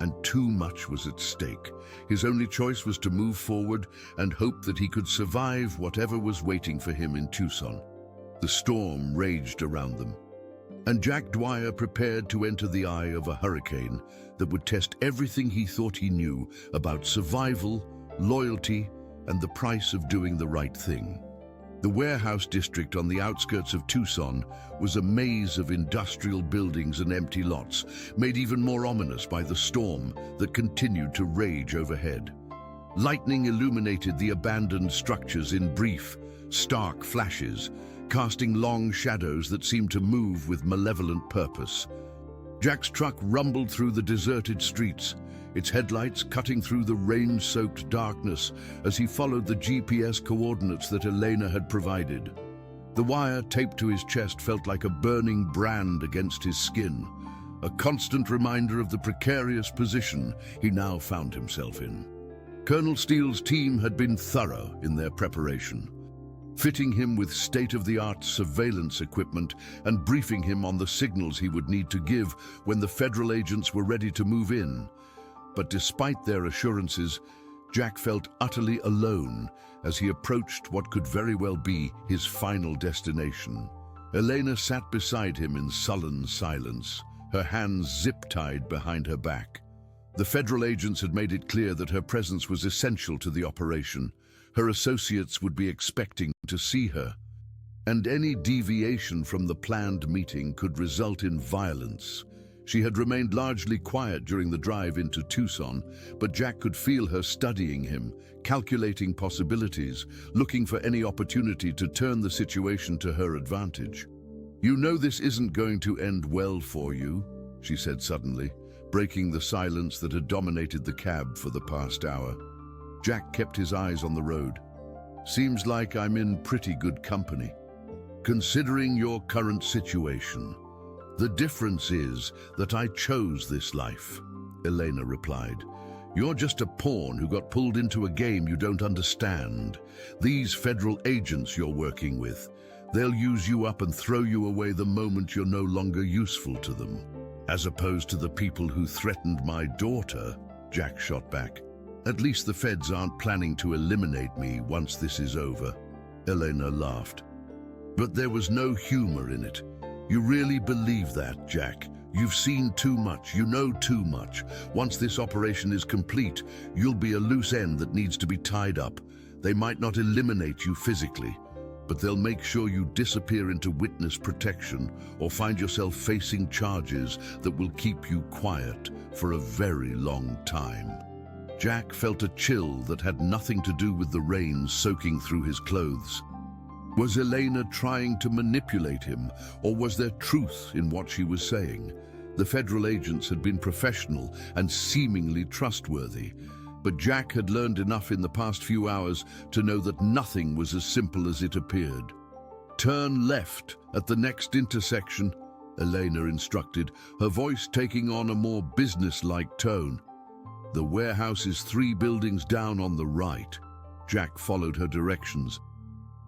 and too much was at stake. His only choice was to move forward and hope that he could survive whatever was waiting for him in Tucson. The storm raged around them, and Jack Dwyer prepared to enter the eye of a hurricane that would test everything he thought he knew about survival, loyalty, and the price of doing the right thing. The warehouse district on the outskirts of Tucson was a maze of industrial buildings and empty lots, made even more ominous by the storm that continued to rage overhead. Lightning illuminated the abandoned structures in brief, stark flashes, casting long shadows that seemed to move with malevolent purpose. Jack's truck rumbled through the deserted streets, its headlights cutting through the rain-soaked darkness as he followed the GPS coordinates that Elena had provided. The wire taped to his chest felt like a burning brand against his skin, a constant reminder of the precarious position he now found himself in. Colonel Steele's team had been thorough in their preparation, fitting him with state-of-the-art surveillance equipment and briefing him on the signals he would need to give when the federal agents were ready to move in. But despite their assurances, Jack felt utterly alone as he approached what could very well be his final destination. Elena sat beside him in sullen silence, her hands zip-tied behind her back. The federal agents had made it clear that her presence was essential to the operation. Her associates would be expecting to see her, and any deviation from the planned meeting could result in violence. She had remained largely quiet during the drive into Tucson, but Jack could feel her studying him, calculating possibilities, looking for any opportunity to turn the situation to her advantage. "You know this isn't going to end well for you," she said suddenly, breaking the silence that had dominated the cab for the past hour. Jack kept his eyes on the road. "Seems like I'm in pretty good company, considering your current situation. The difference is that I chose this life," Elena replied. "You're just a pawn who got pulled into a game you don't understand. These federal agents you're working with, they'll use you up and throw you away the moment you're no longer useful to them. As opposed to the people who threatened my daughter," Jack shot back. "At least the feds aren't planning to eliminate me once this is over." Elena laughed. But there was no humor in it. "You really believe that, Jack? You've seen too much, you know too much. Once this operation is complete, you'll be a loose end that needs to be tied up. They might not eliminate you physically, but they'll make sure you disappear into witness protection or find yourself facing charges that will keep you quiet for a very long time." Jack felt a chill that had nothing to do with the rain soaking through his clothes. Was Elena trying to manipulate him, or was there truth in what she was saying? The federal agents had been professional and seemingly trustworthy, but Jack had learned enough in the past few hours to know that nothing was as simple as it appeared. "Turn left at the next intersection," Elena instructed, her voice taking on a more business-like tone. "The warehouse is 3 buildings down on the right." Jack followed her directions,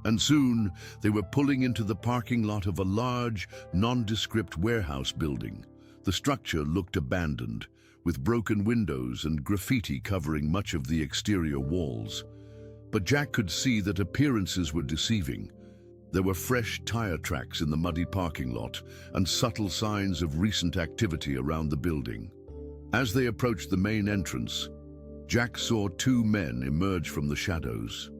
and soon they were pulling into the parking lot of a large, nondescript warehouse building. The structure looked abandoned, with broken windows and graffiti covering much of the exterior walls. But Jack could see that appearances were deceiving. There were fresh tire tracks in the muddy parking lot and subtle signs of recent activity around the building. As they approached the main entrance, Jack saw 2 men emerge from the shadows.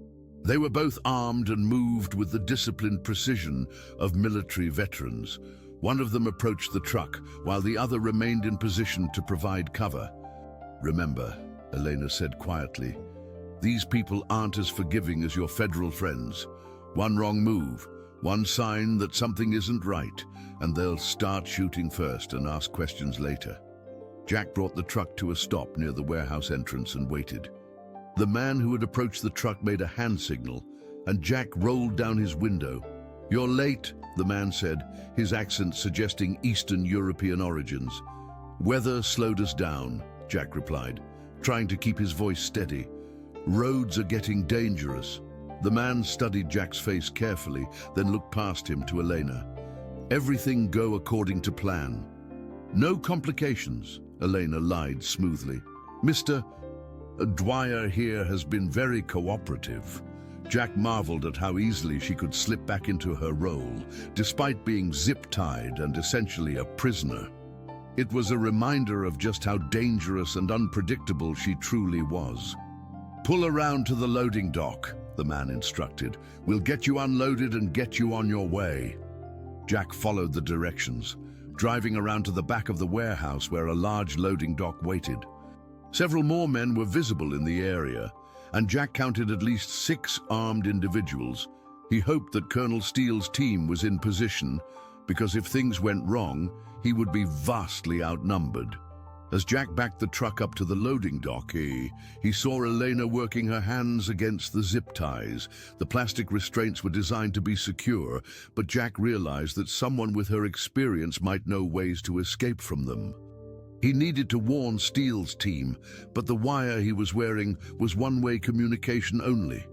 They were both armed and moved with the disciplined precision of military veterans. One of them approached the truck, while the other remained in position to provide cover. "Remember," Elena said quietly, "these people aren't as forgiving as your federal friends. One wrong move, one sign that something isn't right, and they'll start shooting first and ask questions later." Jack brought the truck to a stop near the warehouse entrance and waited. The man who had approached the truck made a hand signal, and Jack rolled down his window. "You're late," the man said, his accent suggesting Eastern European origins. "Weather slowed us down," Jack replied, trying to keep his voice steady. "Roads are getting dangerous." The man studied Jack's face carefully, then looked past him to Elena. "Everything go according to plan." "No complications," Elena lied smoothly. "Mr. Dwyer here has been very cooperative." Jack marveled at how easily she could slip back into her role, despite being zip-tied and essentially a prisoner. It was a reminder of just how dangerous and unpredictable she truly was. "Pull around to the loading dock," the man instructed. "We'll get you unloaded and get you on your way." Jack followed the directions, driving around to the back of the warehouse where a large loading dock waited. Several more men were visible in the area, and Jack counted at least 6 armed individuals. He hoped that Colonel Steele's team was in position, because if things went wrong, he would be vastly outnumbered. As Jack backed the truck up to the loading dock, he saw Elena working her hands against the zip ties. The plastic restraints were designed to be secure, but Jack realized that someone with her experience might know ways to escape from them. He needed to warn Steele's team, but the wire he was wearing was one-way communication only.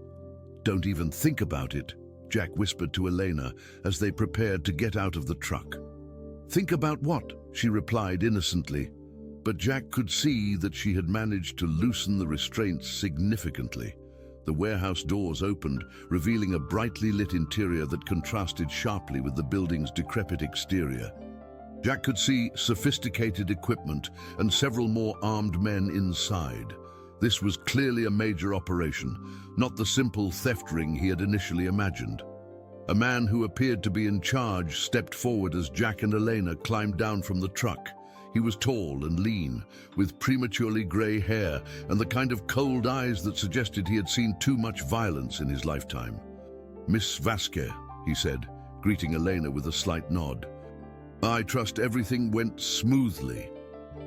"Don't even think about it," Jack whispered to Elena as they prepared to get out of the truck. "Think about what?" she replied innocently, but Jack could see that she had managed to loosen the restraints significantly. The warehouse doors opened, revealing a brightly lit interior that contrasted sharply with the building's decrepit exterior. Jack could see sophisticated equipment and several more armed men inside. This was clearly a major operation, not the simple theft ring he had initially imagined. A man who appeared to be in charge stepped forward as Jack and Elena climbed down from the truck. He was tall and lean, with prematurely gray hair and the kind of cold eyes that suggested he had seen too much violence in his lifetime. "Miss Vasquez," he said, greeting Elena with a slight nod. "I trust everything went smoothly."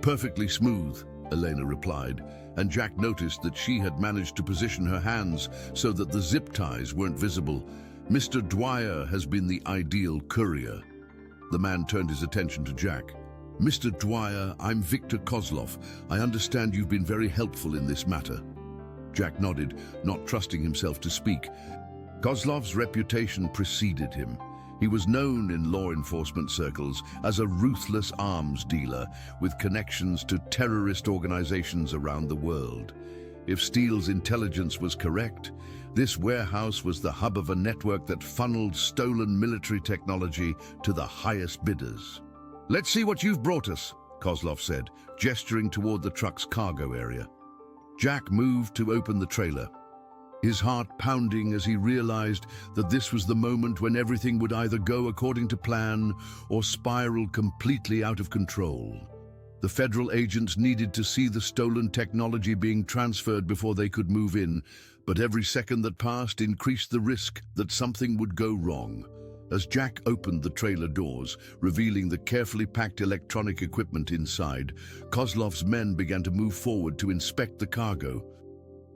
"Perfectly smooth," Elena replied, and Jack noticed that she had managed to position her hands so that the zip ties weren't visible. "Mr. Dwyer has been the ideal courier." The man turned his attention to Jack. "Mr. Dwyer, I'm Victor Kozlov. I understand you've been very helpful in this matter." Jack nodded, not trusting himself to speak. Kozlov's reputation preceded him. He was known in law enforcement circles as a ruthless arms dealer with connections to terrorist organizations around the world. If Steele's intelligence was correct, this warehouse was the hub of a network that funneled stolen military technology to the highest bidders. "Let's see what you've brought us," Kozlov said, gesturing toward the truck's cargo area. Jack moved to open the trailer, his heart pounding as he realized that this was the moment when everything would either go according to plan or spiral completely out of control. The federal agents needed to see the stolen technology being transferred before they could move in, but every second that passed increased the risk that something would go wrong. As Jack opened the trailer doors, revealing the carefully packed electronic equipment inside, Kozlov's men began to move forward to inspect the cargo.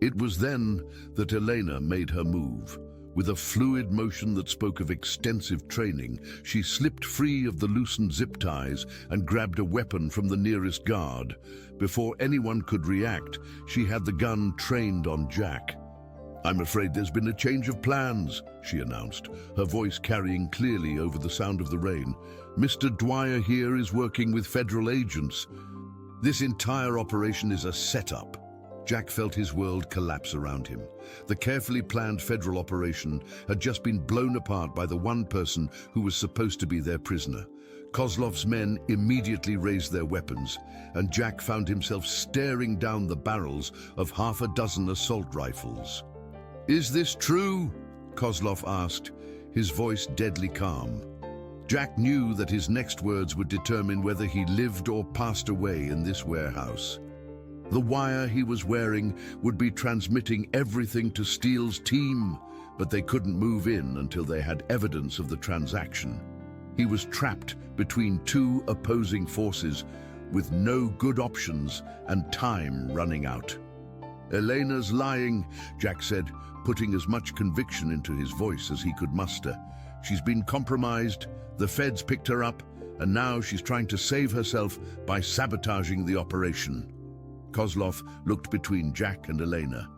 It was then that Elena made her move. With a fluid motion that spoke of extensive training, she slipped free of the loosened zip ties and grabbed a weapon from the nearest guard. Before anyone could react, she had the gun trained on Jack. "I'm afraid there's been a change of plans," she announced, her voice carrying clearly over the sound of the rain. "Mr. Dwyer here is working with federal agents. This entire operation is a setup." Jack felt his world collapse around him. The carefully planned federal operation had just been blown apart by the one person who was supposed to be their prisoner. Kozlov's men immediately raised their weapons, and Jack found himself staring down the barrels of half a dozen assault rifles. "Is this true?" Kozlov asked, his voice deadly calm. Jack knew that his next words would determine whether he lived or passed away in this warehouse. The wire he was wearing would be transmitting everything to Steele's team, but they couldn't move in until they had evidence of the transaction. He was trapped between two opposing forces with no good options and time running out. "Elena's lying," Jack said, putting as much conviction into his voice as he could muster. "She's been compromised, the feds picked her up, and now she's trying to save herself by sabotaging the operation." Kozlov looked between Jack and Elena,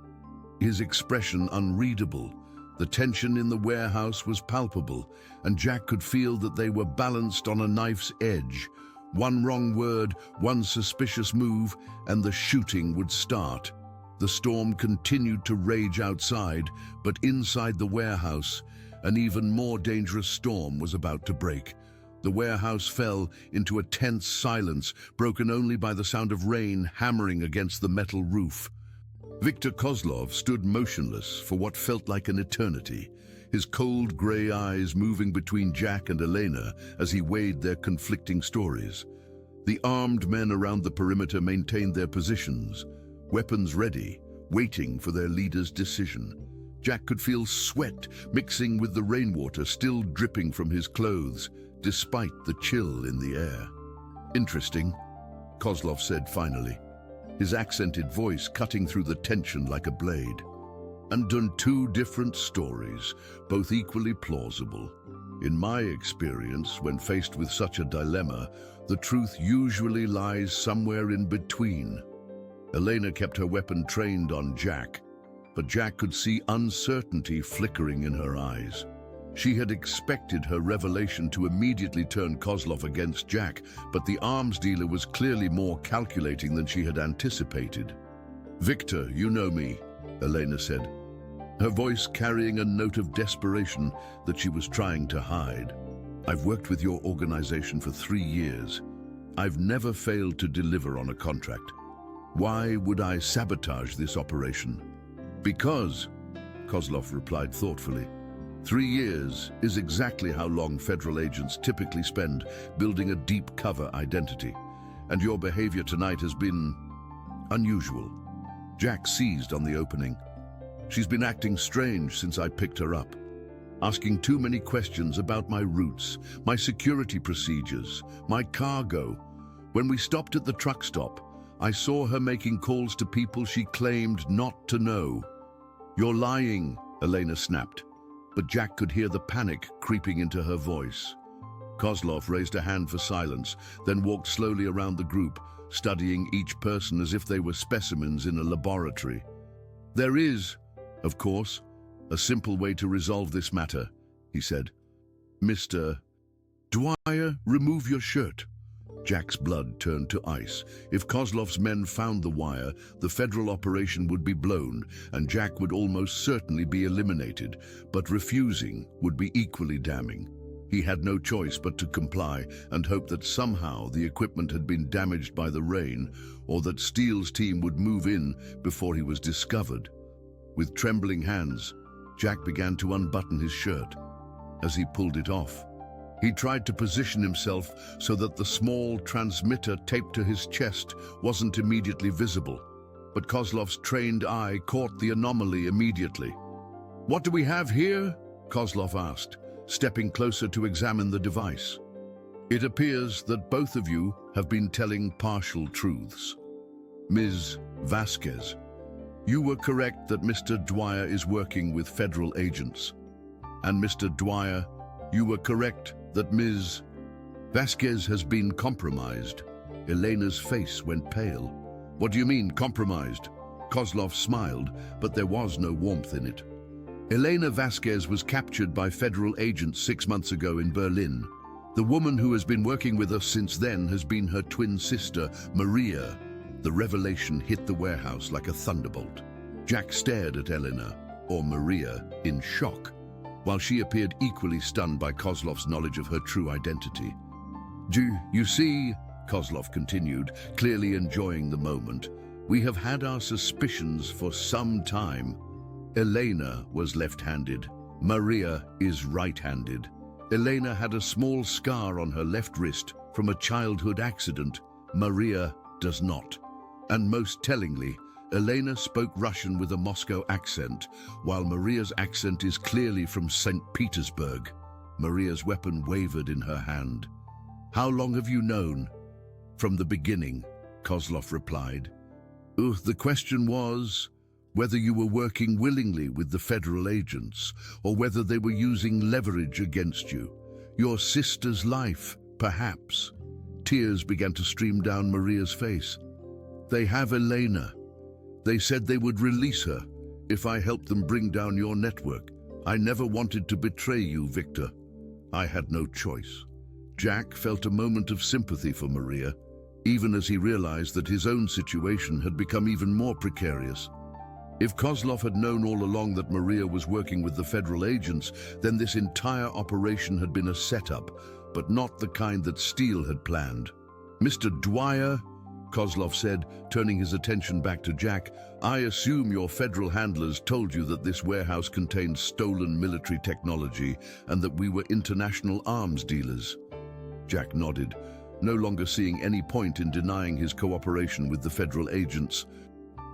his expression unreadable. The tension in the warehouse was palpable, and Jack could feel that they were balanced on a knife's edge. One wrong word, one suspicious move, and the shooting would start. The storm continued to rage outside, but inside the warehouse, an even more dangerous storm was about to break. The warehouse fell into a tense silence, broken only by the sound of rain hammering against the metal roof. Viktor Kozlov stood motionless for what felt like an eternity, his cold gray eyes moving between Jack and Elena as he weighed their conflicting stories. The armed men around the perimeter maintained their positions, weapons ready, waiting for their leader's decision. Jack could feel sweat mixing with the rainwater still dripping from his clothes, despite the chill in the air. "Interesting," Kozlov said finally, his accented voice cutting through the tension like a blade. "And done two different stories, both equally plausible. In my experience, when faced with such a dilemma, the truth usually lies somewhere in between." Elena kept her weapon trained on Jack, but Jack could see uncertainty flickering in her eyes. She had expected her revelation to immediately turn Kozlov against Jack, but the arms dealer was clearly more calculating than she had anticipated. "Victor, you know me," Elena said, her voice carrying a note of desperation that she was trying to hide. "I've worked with your organization for 3 years. I've never failed to deliver on a contract. Why would I sabotage this operation?" "Because," Kozlov replied thoughtfully, 3 years is exactly how long federal agents typically spend building a deep cover identity, and your behavior tonight has been unusual." Jack seized on the opening. "She's been acting strange since I picked her up, asking too many questions about my routes, my security procedures, my cargo. When we stopped at the truck stop, I saw her making calls to people she claimed not to know." "You're lying," Elena snapped, but Jack could hear the panic creeping into her voice. Kozlov raised a hand for silence, then walked slowly around the group, studying each person as if they were specimens in a laboratory. "There is, of course, a simple way to resolve this matter," he said. "Mr. Dwyer, remove your shirt." Jack's blood turned to ice. If Kozlov's men found the wire, the federal operation would be blown, and Jack would almost certainly be eliminated, but refusing would be equally damning. He had no choice but to comply and hope that somehow the equipment had been damaged by the rain, or that Steele's team would move in before he was discovered. With trembling hands, Jack began to unbutton his shirt. As he pulled it off, He tried to position himself so that the small transmitter taped to his chest wasn't immediately visible, but Kozlov's trained eye caught the anomaly immediately. "What do we have here?" Kozlov asked, stepping closer to examine the device. "It appears that both of you have been telling partial truths. Ms. Vasquez, you were correct that Mr. Dwyer is working with federal agents. And Mr. Dwyer, you were correct that Ms. Vasquez has been compromised." Elena's face went pale. "What do you mean, compromised?" Kozlov smiled, but there was no warmth in it. "Elena Vasquez was captured by federal agents 6 months ago in Berlin. The woman who has been working with us since then has been her twin sister, Maria." The revelation hit the warehouse like a thunderbolt. Jack stared at Elena, or Maria, in shock, while she appeared equally stunned by Kozlov's knowledge of her true identity. You see," Kozlov continued, clearly enjoying the moment, "we have had our suspicions for some time. Elena was left-handed. Maria is right-handed. Elena had a small scar on her left wrist from a childhood accident. Maria does not. And most tellingly, Elena spoke Russian with a Moscow accent, while Maria's accent is clearly from St. Petersburg." Maria's weapon wavered in her hand. "How long have you known?" "From the beginning," Kozlov replied. The question was whether you were working willingly with the federal agents, or whether they were using leverage against you. Your sister's life, perhaps." Tears began to stream down Maria's face. "They have Elena. They said they would release her if I helped them bring down your network. I never wanted to betray you, Victor. I had no choice." Jack felt a moment of sympathy for Maria, even as he realized that his own situation had become even more precarious. If Kozlov had known all along that Maria was working with the federal agents, then this entire operation had been a setup, but not the kind that Steele had planned. "Mr. Dwyer," Kozlov said, turning his attention back to Jack, "I assume your federal handlers told you that this warehouse contained stolen military technology and that we were international arms dealers." Jack nodded, no longer seeing any point in denying his cooperation with the federal agents.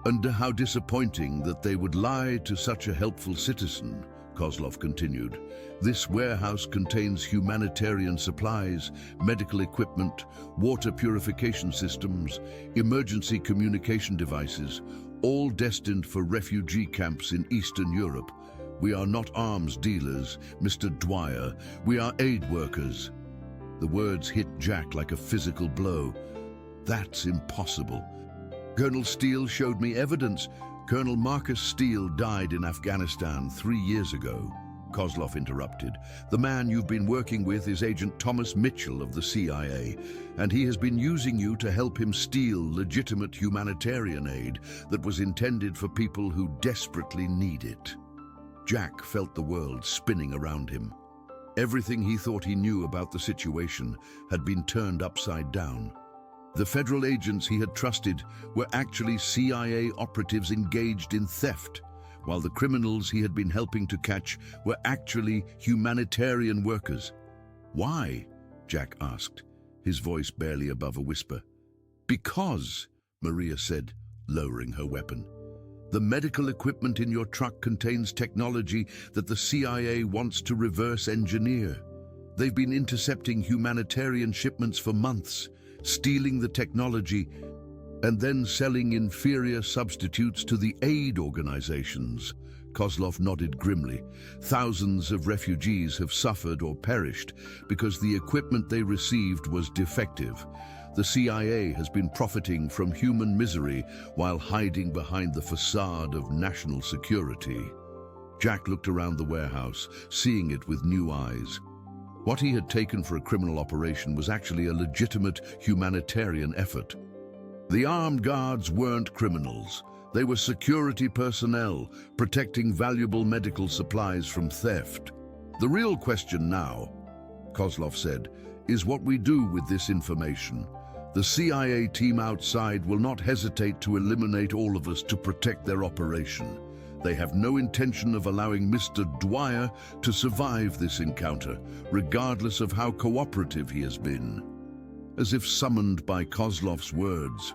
"And how disappointing that they would lie to such a helpful citizen," Kozlov continued. "This warehouse contains humanitarian supplies, medical equipment, water purification systems, emergency communication devices, all destined for refugee camps in Eastern Europe. We are not arms dealers, Mr. Dwyer. We are aid workers." The words hit Jack like a physical blow. "That's impossible. Colonel Steele showed me evidence. Colonel Marcus Steele died in Afghanistan 3 years ago," Kozlov interrupted. "The man you've been working with is Agent Thomas Mitchell of the CIA, and he has been using you to help him steal legitimate humanitarian aid that was intended for people who desperately need it." Jack felt the world spinning around him. Everything he thought he knew about the situation had been turned upside down. The federal agents he had trusted were actually CIA operatives engaged in theft, while the criminals he had been helping to catch were actually humanitarian workers. "Why?" Jack asked, his voice barely above a whisper. "Because," Maria said, lowering her weapon, "the medical equipment in your truck contains technology that the CIA wants to reverse engineer. They've been intercepting humanitarian shipments for months, stealing the technology, and then selling inferior substitutes to the aid organizations." Kozlov nodded grimly. "Thousands of refugees have suffered or perished because the equipment they received was defective. The CIA has been profiting from human misery while hiding behind the facade of national security." Jack looked around the warehouse, seeing it with new eyes. What he had taken for a criminal operation was actually a legitimate humanitarian effort. The armed guards weren't criminals. They were security personnel, protecting valuable medical supplies from theft. "The real question now," Kozlov said, "is what we do with this information. The CIA team outside will not hesitate to eliminate all of us to protect their operation. They have no intention of allowing Mr. Dwyer to survive this encounter, regardless of how cooperative he has been. As if summoned by Kozlov's words,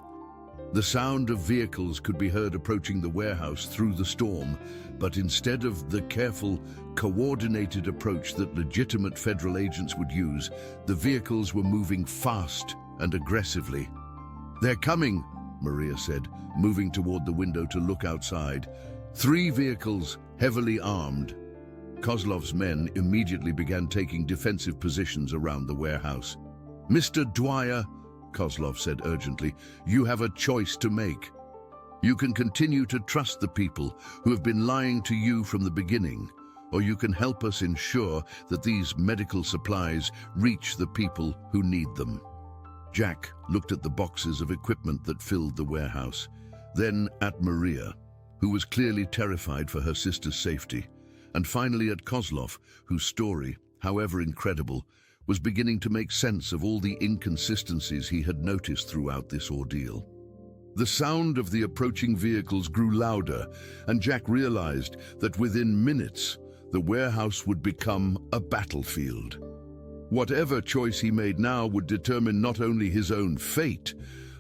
the sound of vehicles could be heard approaching the warehouse through the storm, but instead of the careful, coordinated approach that legitimate federal agents would use, the vehicles were moving fast and aggressively. "They're coming," Maria said, moving toward the window to look outside. 3 vehicles, heavily armed. Kozlov's men immediately began taking defensive positions around the warehouse. "Mr. Dwyer," Kozlov said urgently, "you have a choice to make. You can continue to trust the people who have been lying to you from the beginning, or you can help us ensure that these medical supplies reach the people who need them." Jack looked at the boxes of equipment that filled the warehouse, then at Maria, who was clearly terrified for her sister's safety, and finally at Kozlov, whose story, however incredible, was beginning to make sense of all the inconsistencies he had noticed throughout this ordeal. The sound of the approaching vehicles grew louder, and Jack realized that within minutes, the warehouse would become a battlefield. Whatever choice he made now would determine not only his own fate,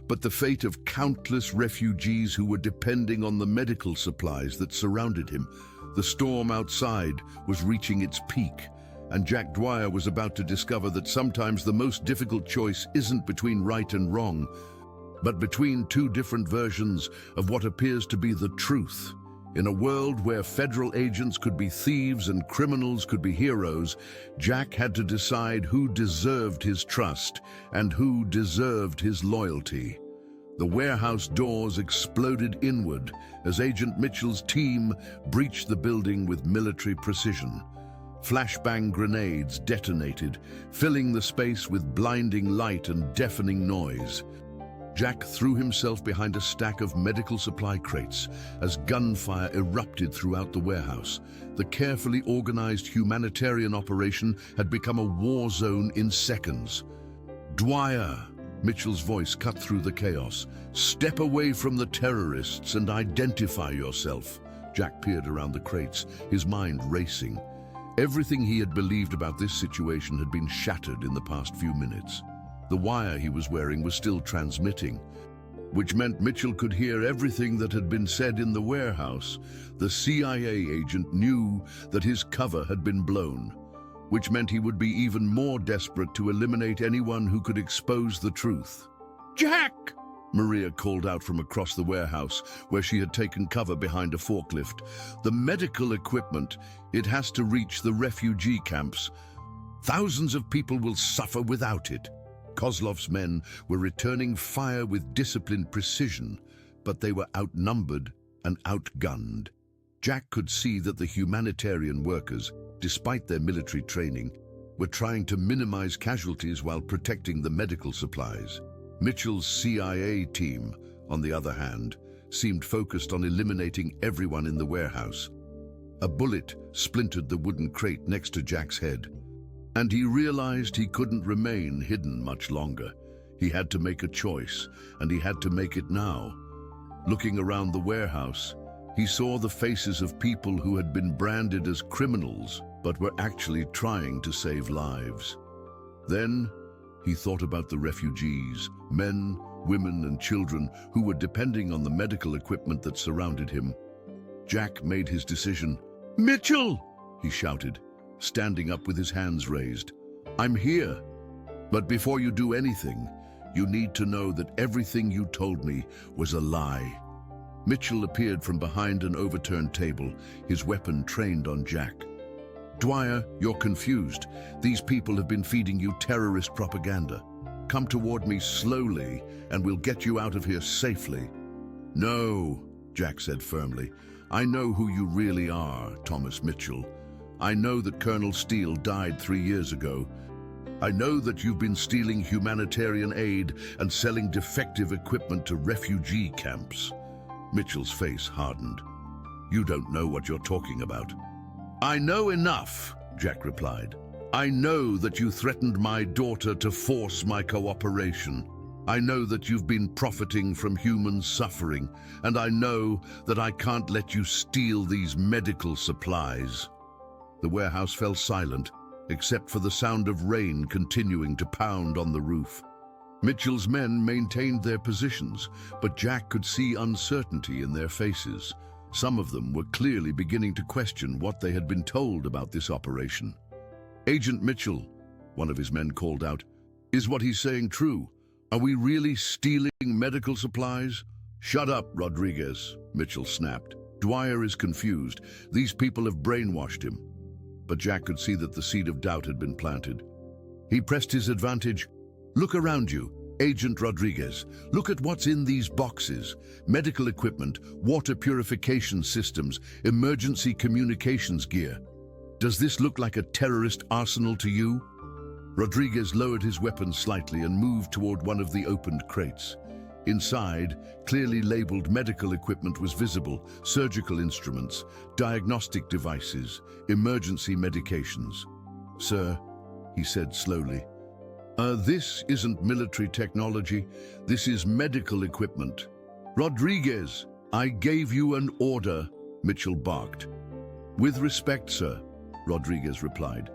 but the fate of countless refugees who were depending on the medical supplies that surrounded him. The storm outside was reaching its peak, and Jack Dwyer was about to discover that sometimes the most difficult choice isn't between right and wrong, but between 2 different versions of what appears to be the truth. In a world where federal agents could be thieves and criminals could be heroes, Jack had to decide who deserved his trust and who deserved his loyalty. The warehouse doors exploded inward as Agent Mitchell's team breached the building with military precision. Flashbang grenades detonated, filling the space with blinding light and deafening noise. Jack threw himself behind a stack of medical supply crates as gunfire erupted throughout the warehouse. The carefully organized humanitarian operation had become a war zone in seconds. "Dwyer," Mitchell's voice cut through the chaos. "Step away from the terrorists and identify yourself." Jack peered around the crates, his mind racing. Everything he had believed about this situation had been shattered in the past few minutes. The wire he was wearing was still transmitting, which meant Mitchell could hear everything that had been said in the warehouse. The CIA agent knew that his cover had been blown, which meant he would be even more desperate to eliminate anyone who could expose the truth. "Jack!" Maria called out from across the warehouse, where she had taken cover behind a forklift. "The medical equipment, it has to reach the refugee camps. Thousands of people will suffer without it." Kozlov's men were returning fire with disciplined precision, but they were outnumbered and outgunned. Jack could see that the humanitarian workers, despite their military training, were trying to minimize casualties while protecting the medical supplies. Mitchell's CIA team, on the other hand, seemed focused on eliminating everyone in the warehouse. A bullet splintered the wooden crate next to Jack's head, and he realized he couldn't remain hidden much longer. He had to make a choice, and he had to make it now. Looking around the warehouse, he saw the faces of people who had been branded as criminals, but were actually trying to save lives. Then, he thought about the refugees, men, women, and children who were depending on the medical equipment that surrounded him. Jack made his decision. "Mitchell!" he shouted, standing up with his hands raised. "I'm here. But before you do anything, you need to know that everything you told me was a lie." Mitchell appeared from behind an overturned table, his weapon trained on Jack. "Dwyer, you're confused. These people have been feeding you terrorist propaganda. Come toward me slowly, and we'll get you out of here safely." "No," Jack said firmly. "I know who you really are, Thomas Mitchell. I know that Colonel Steele died 3 years ago. I know that you've been stealing humanitarian aid and selling defective equipment to refugee camps." Mitchell's face hardened. "You don't know what you're talking about." "I know enough," Jack replied. "I know that you threatened my daughter to force my cooperation." I know that you've been profiting from human suffering, and I know that I can't let you steal these medical supplies." The warehouse fell silent, except for the sound of rain continuing to pound on the roof. Mitchell's men maintained their positions, but Jack could see uncertainty in their faces. Some of them were clearly beginning to question what they had been told about this operation. "Agent Mitchell," one of his men called out, "is what he's saying true? Are we really stealing medical supplies?" "Shut up, Rodriguez," Mitchell snapped. "Dwyer is confused. These people have brainwashed him." But Jack could see that the seed of doubt had been planted. He pressed his advantage. "Look around you, Agent Rodriguez. Look at what's in these boxes. Medical equipment, water purification systems, emergency communications gear. Does this look like a terrorist arsenal to you?" Rodriguez lowered his weapon slightly and moved toward one of the opened crates. Inside, clearly labeled medical equipment was visible: surgical instruments, diagnostic devices, emergency medications. "Sir," he said slowly, "this isn't military technology. This is medical equipment." "Rodriguez, I gave you an order," Mitchell barked. "With respect, sir," Rodriguez replied.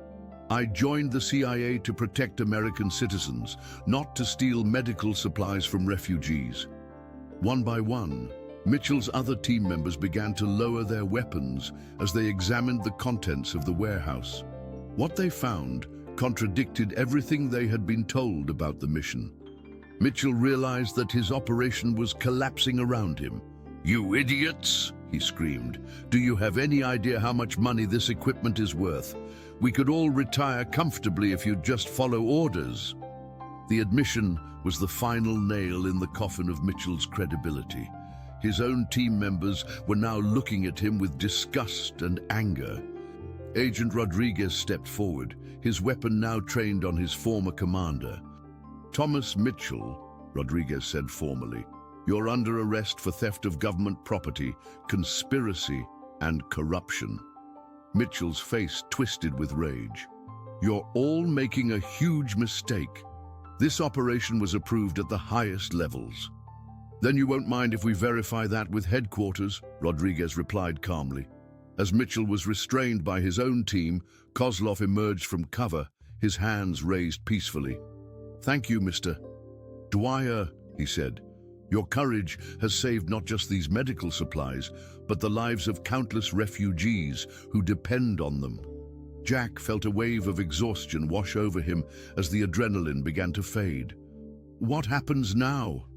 "I joined the CIA to protect American citizens, not to steal medical supplies from refugees." One by one, Mitchell's other team members began to lower their weapons as they examined the contents of the warehouse. What they found contradicted everything they had been told about the mission. Mitchell realized that his operation was collapsing around him. "You idiots!" he screamed. "Do you have any idea how much money this equipment is worth? We could all retire comfortably if you'd just follow orders." The admission was the final nail in the coffin of Mitchell's credibility. His own team members were now looking at him with disgust and anger. Agent Rodriguez stepped forward, his weapon now trained on his former commander. "Thomas Mitchell," Rodriguez said formally, "you're under arrest for theft of government property, conspiracy, and corruption." Mitchell's face twisted with rage. "You're all making a huge mistake. This operation was approved at the highest levels." "Then you won't mind if we verify that with headquarters," Rodriguez replied calmly. As Mitchell was restrained by his own team, Kozlov emerged from cover, his hands raised peacefully. "Thank you, Mr. Dwyer," he said. "Your courage has saved not just these medical supplies, but the lives of countless refugees who depend on them." Jack felt a wave of exhaustion wash over him as the adrenaline began to fade. "What happens now?"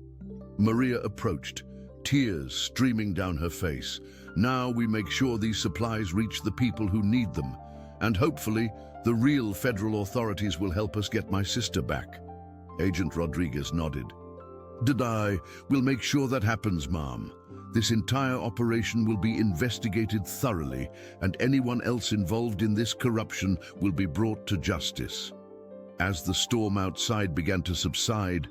Maria approached, tears streaming down her face. "Now we make sure these supplies reach the people who need them, and hopefully the real federal authorities will help us get my sister back." Agent Rodriguez nodded. We'll make sure that happens, ma'am. This entire operation will be investigated thoroughly, and anyone else involved in this corruption will be brought to justice." As the storm outside began to subside,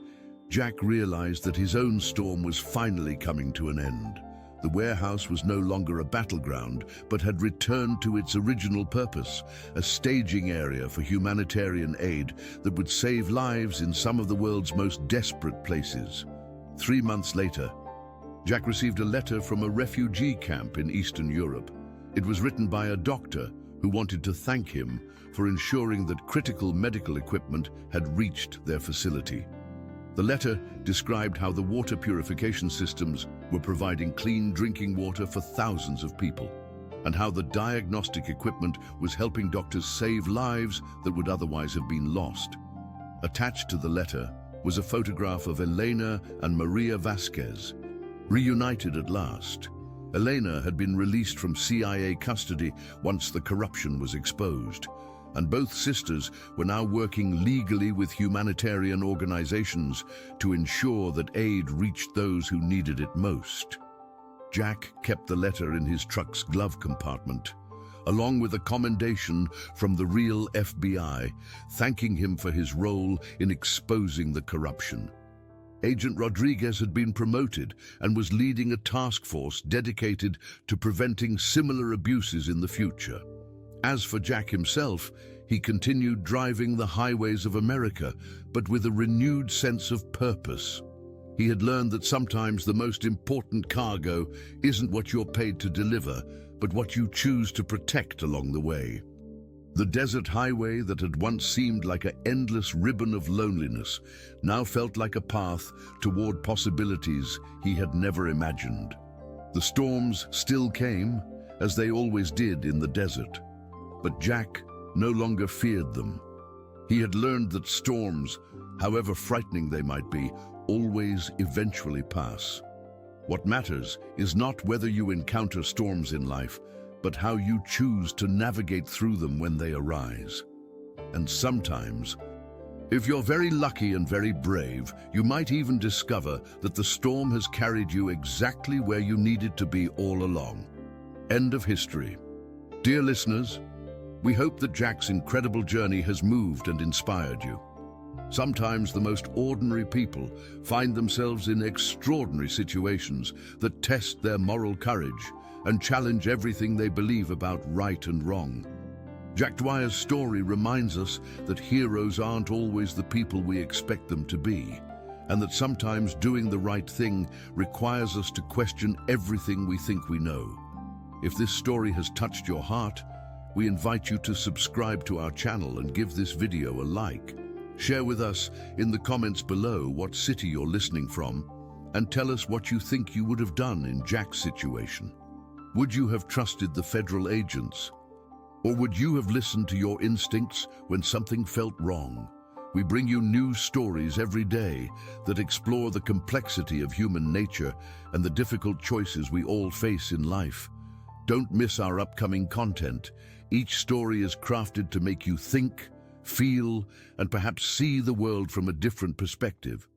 Jack realized that his own storm was finally coming to an end. The warehouse was no longer a battleground, but had returned to its original purpose, a staging area for humanitarian aid that would save lives in some of the world's most desperate places. 3 months later, Jack received a letter from a refugee camp in Eastern Europe. It was written by a doctor who wanted to thank him for ensuring that critical medical equipment had reached their facility. The letter described how the water purification systems were providing clean drinking water for thousands of people, and how the diagnostic equipment was helping doctors save lives that would otherwise have been lost. Attached to the letter was a photograph of Elena and Maria Vasquez, reunited at last. Elena had been released from CIA custody once the corruption was exposed, and both sisters were now working legally with humanitarian organizations to ensure that aid reached those who needed it most. Jack kept the letter in his truck's glove compartment, along with a commendation from the real FBI, thanking him for his role in exposing the corruption. Agent Rodriguez had been promoted and was leading a task force dedicated to preventing similar abuses in the future. As for Jack himself, he continued driving the highways of America, but with a renewed sense of purpose. He had learned that sometimes the most important cargo isn't what you're paid to deliver, but what you choose to protect along the way. The desert highway that had once seemed like an endless ribbon of loneliness now felt like a path toward possibilities he had never imagined. The storms still came, as they always did in the desert, but Jack no longer feared them. He had learned that storms, however frightening they might be, always eventually pass. What matters is not whether you encounter storms in life, but how you choose to navigate through them when they arise. And sometimes, if you're very lucky and very brave, you might even discover that the storm has carried you exactly where you needed to be all along. End of history. Dear listeners, we hope that Jack's incredible journey has moved and inspired you. Sometimes the most ordinary people find themselves in extraordinary situations that test their moral courage and challenge everything they believe about right and wrong. Jack Dwyer's story reminds us that heroes aren't always the people we expect them to be, and that sometimes doing the right thing requires us to question everything we think we know. If this story has touched your heart, we invite you to subscribe to our channel and give this video a like. Share with us in the comments below what city you're listening from, and tell us what you think you would have done in Jack's situation. Would you have trusted the federal agents? Or would you have listened to your instincts when something felt wrong? We bring you new stories every day that explore the complexity of human nature and the difficult choices we all face in life. Don't miss our upcoming content. Each story is crafted to make you think, feel, and perhaps see the world from a different perspective.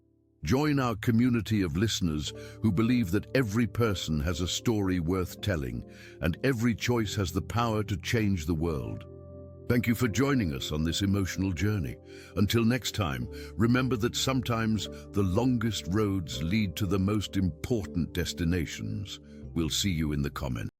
Join our community of listeners who believe that every person has a story worth telling, and every choice has the power to change the world. Thank you for joining us on this emotional journey. Until next time, remember that sometimes the longest roads lead to the most important destinations. We'll see you in the comments.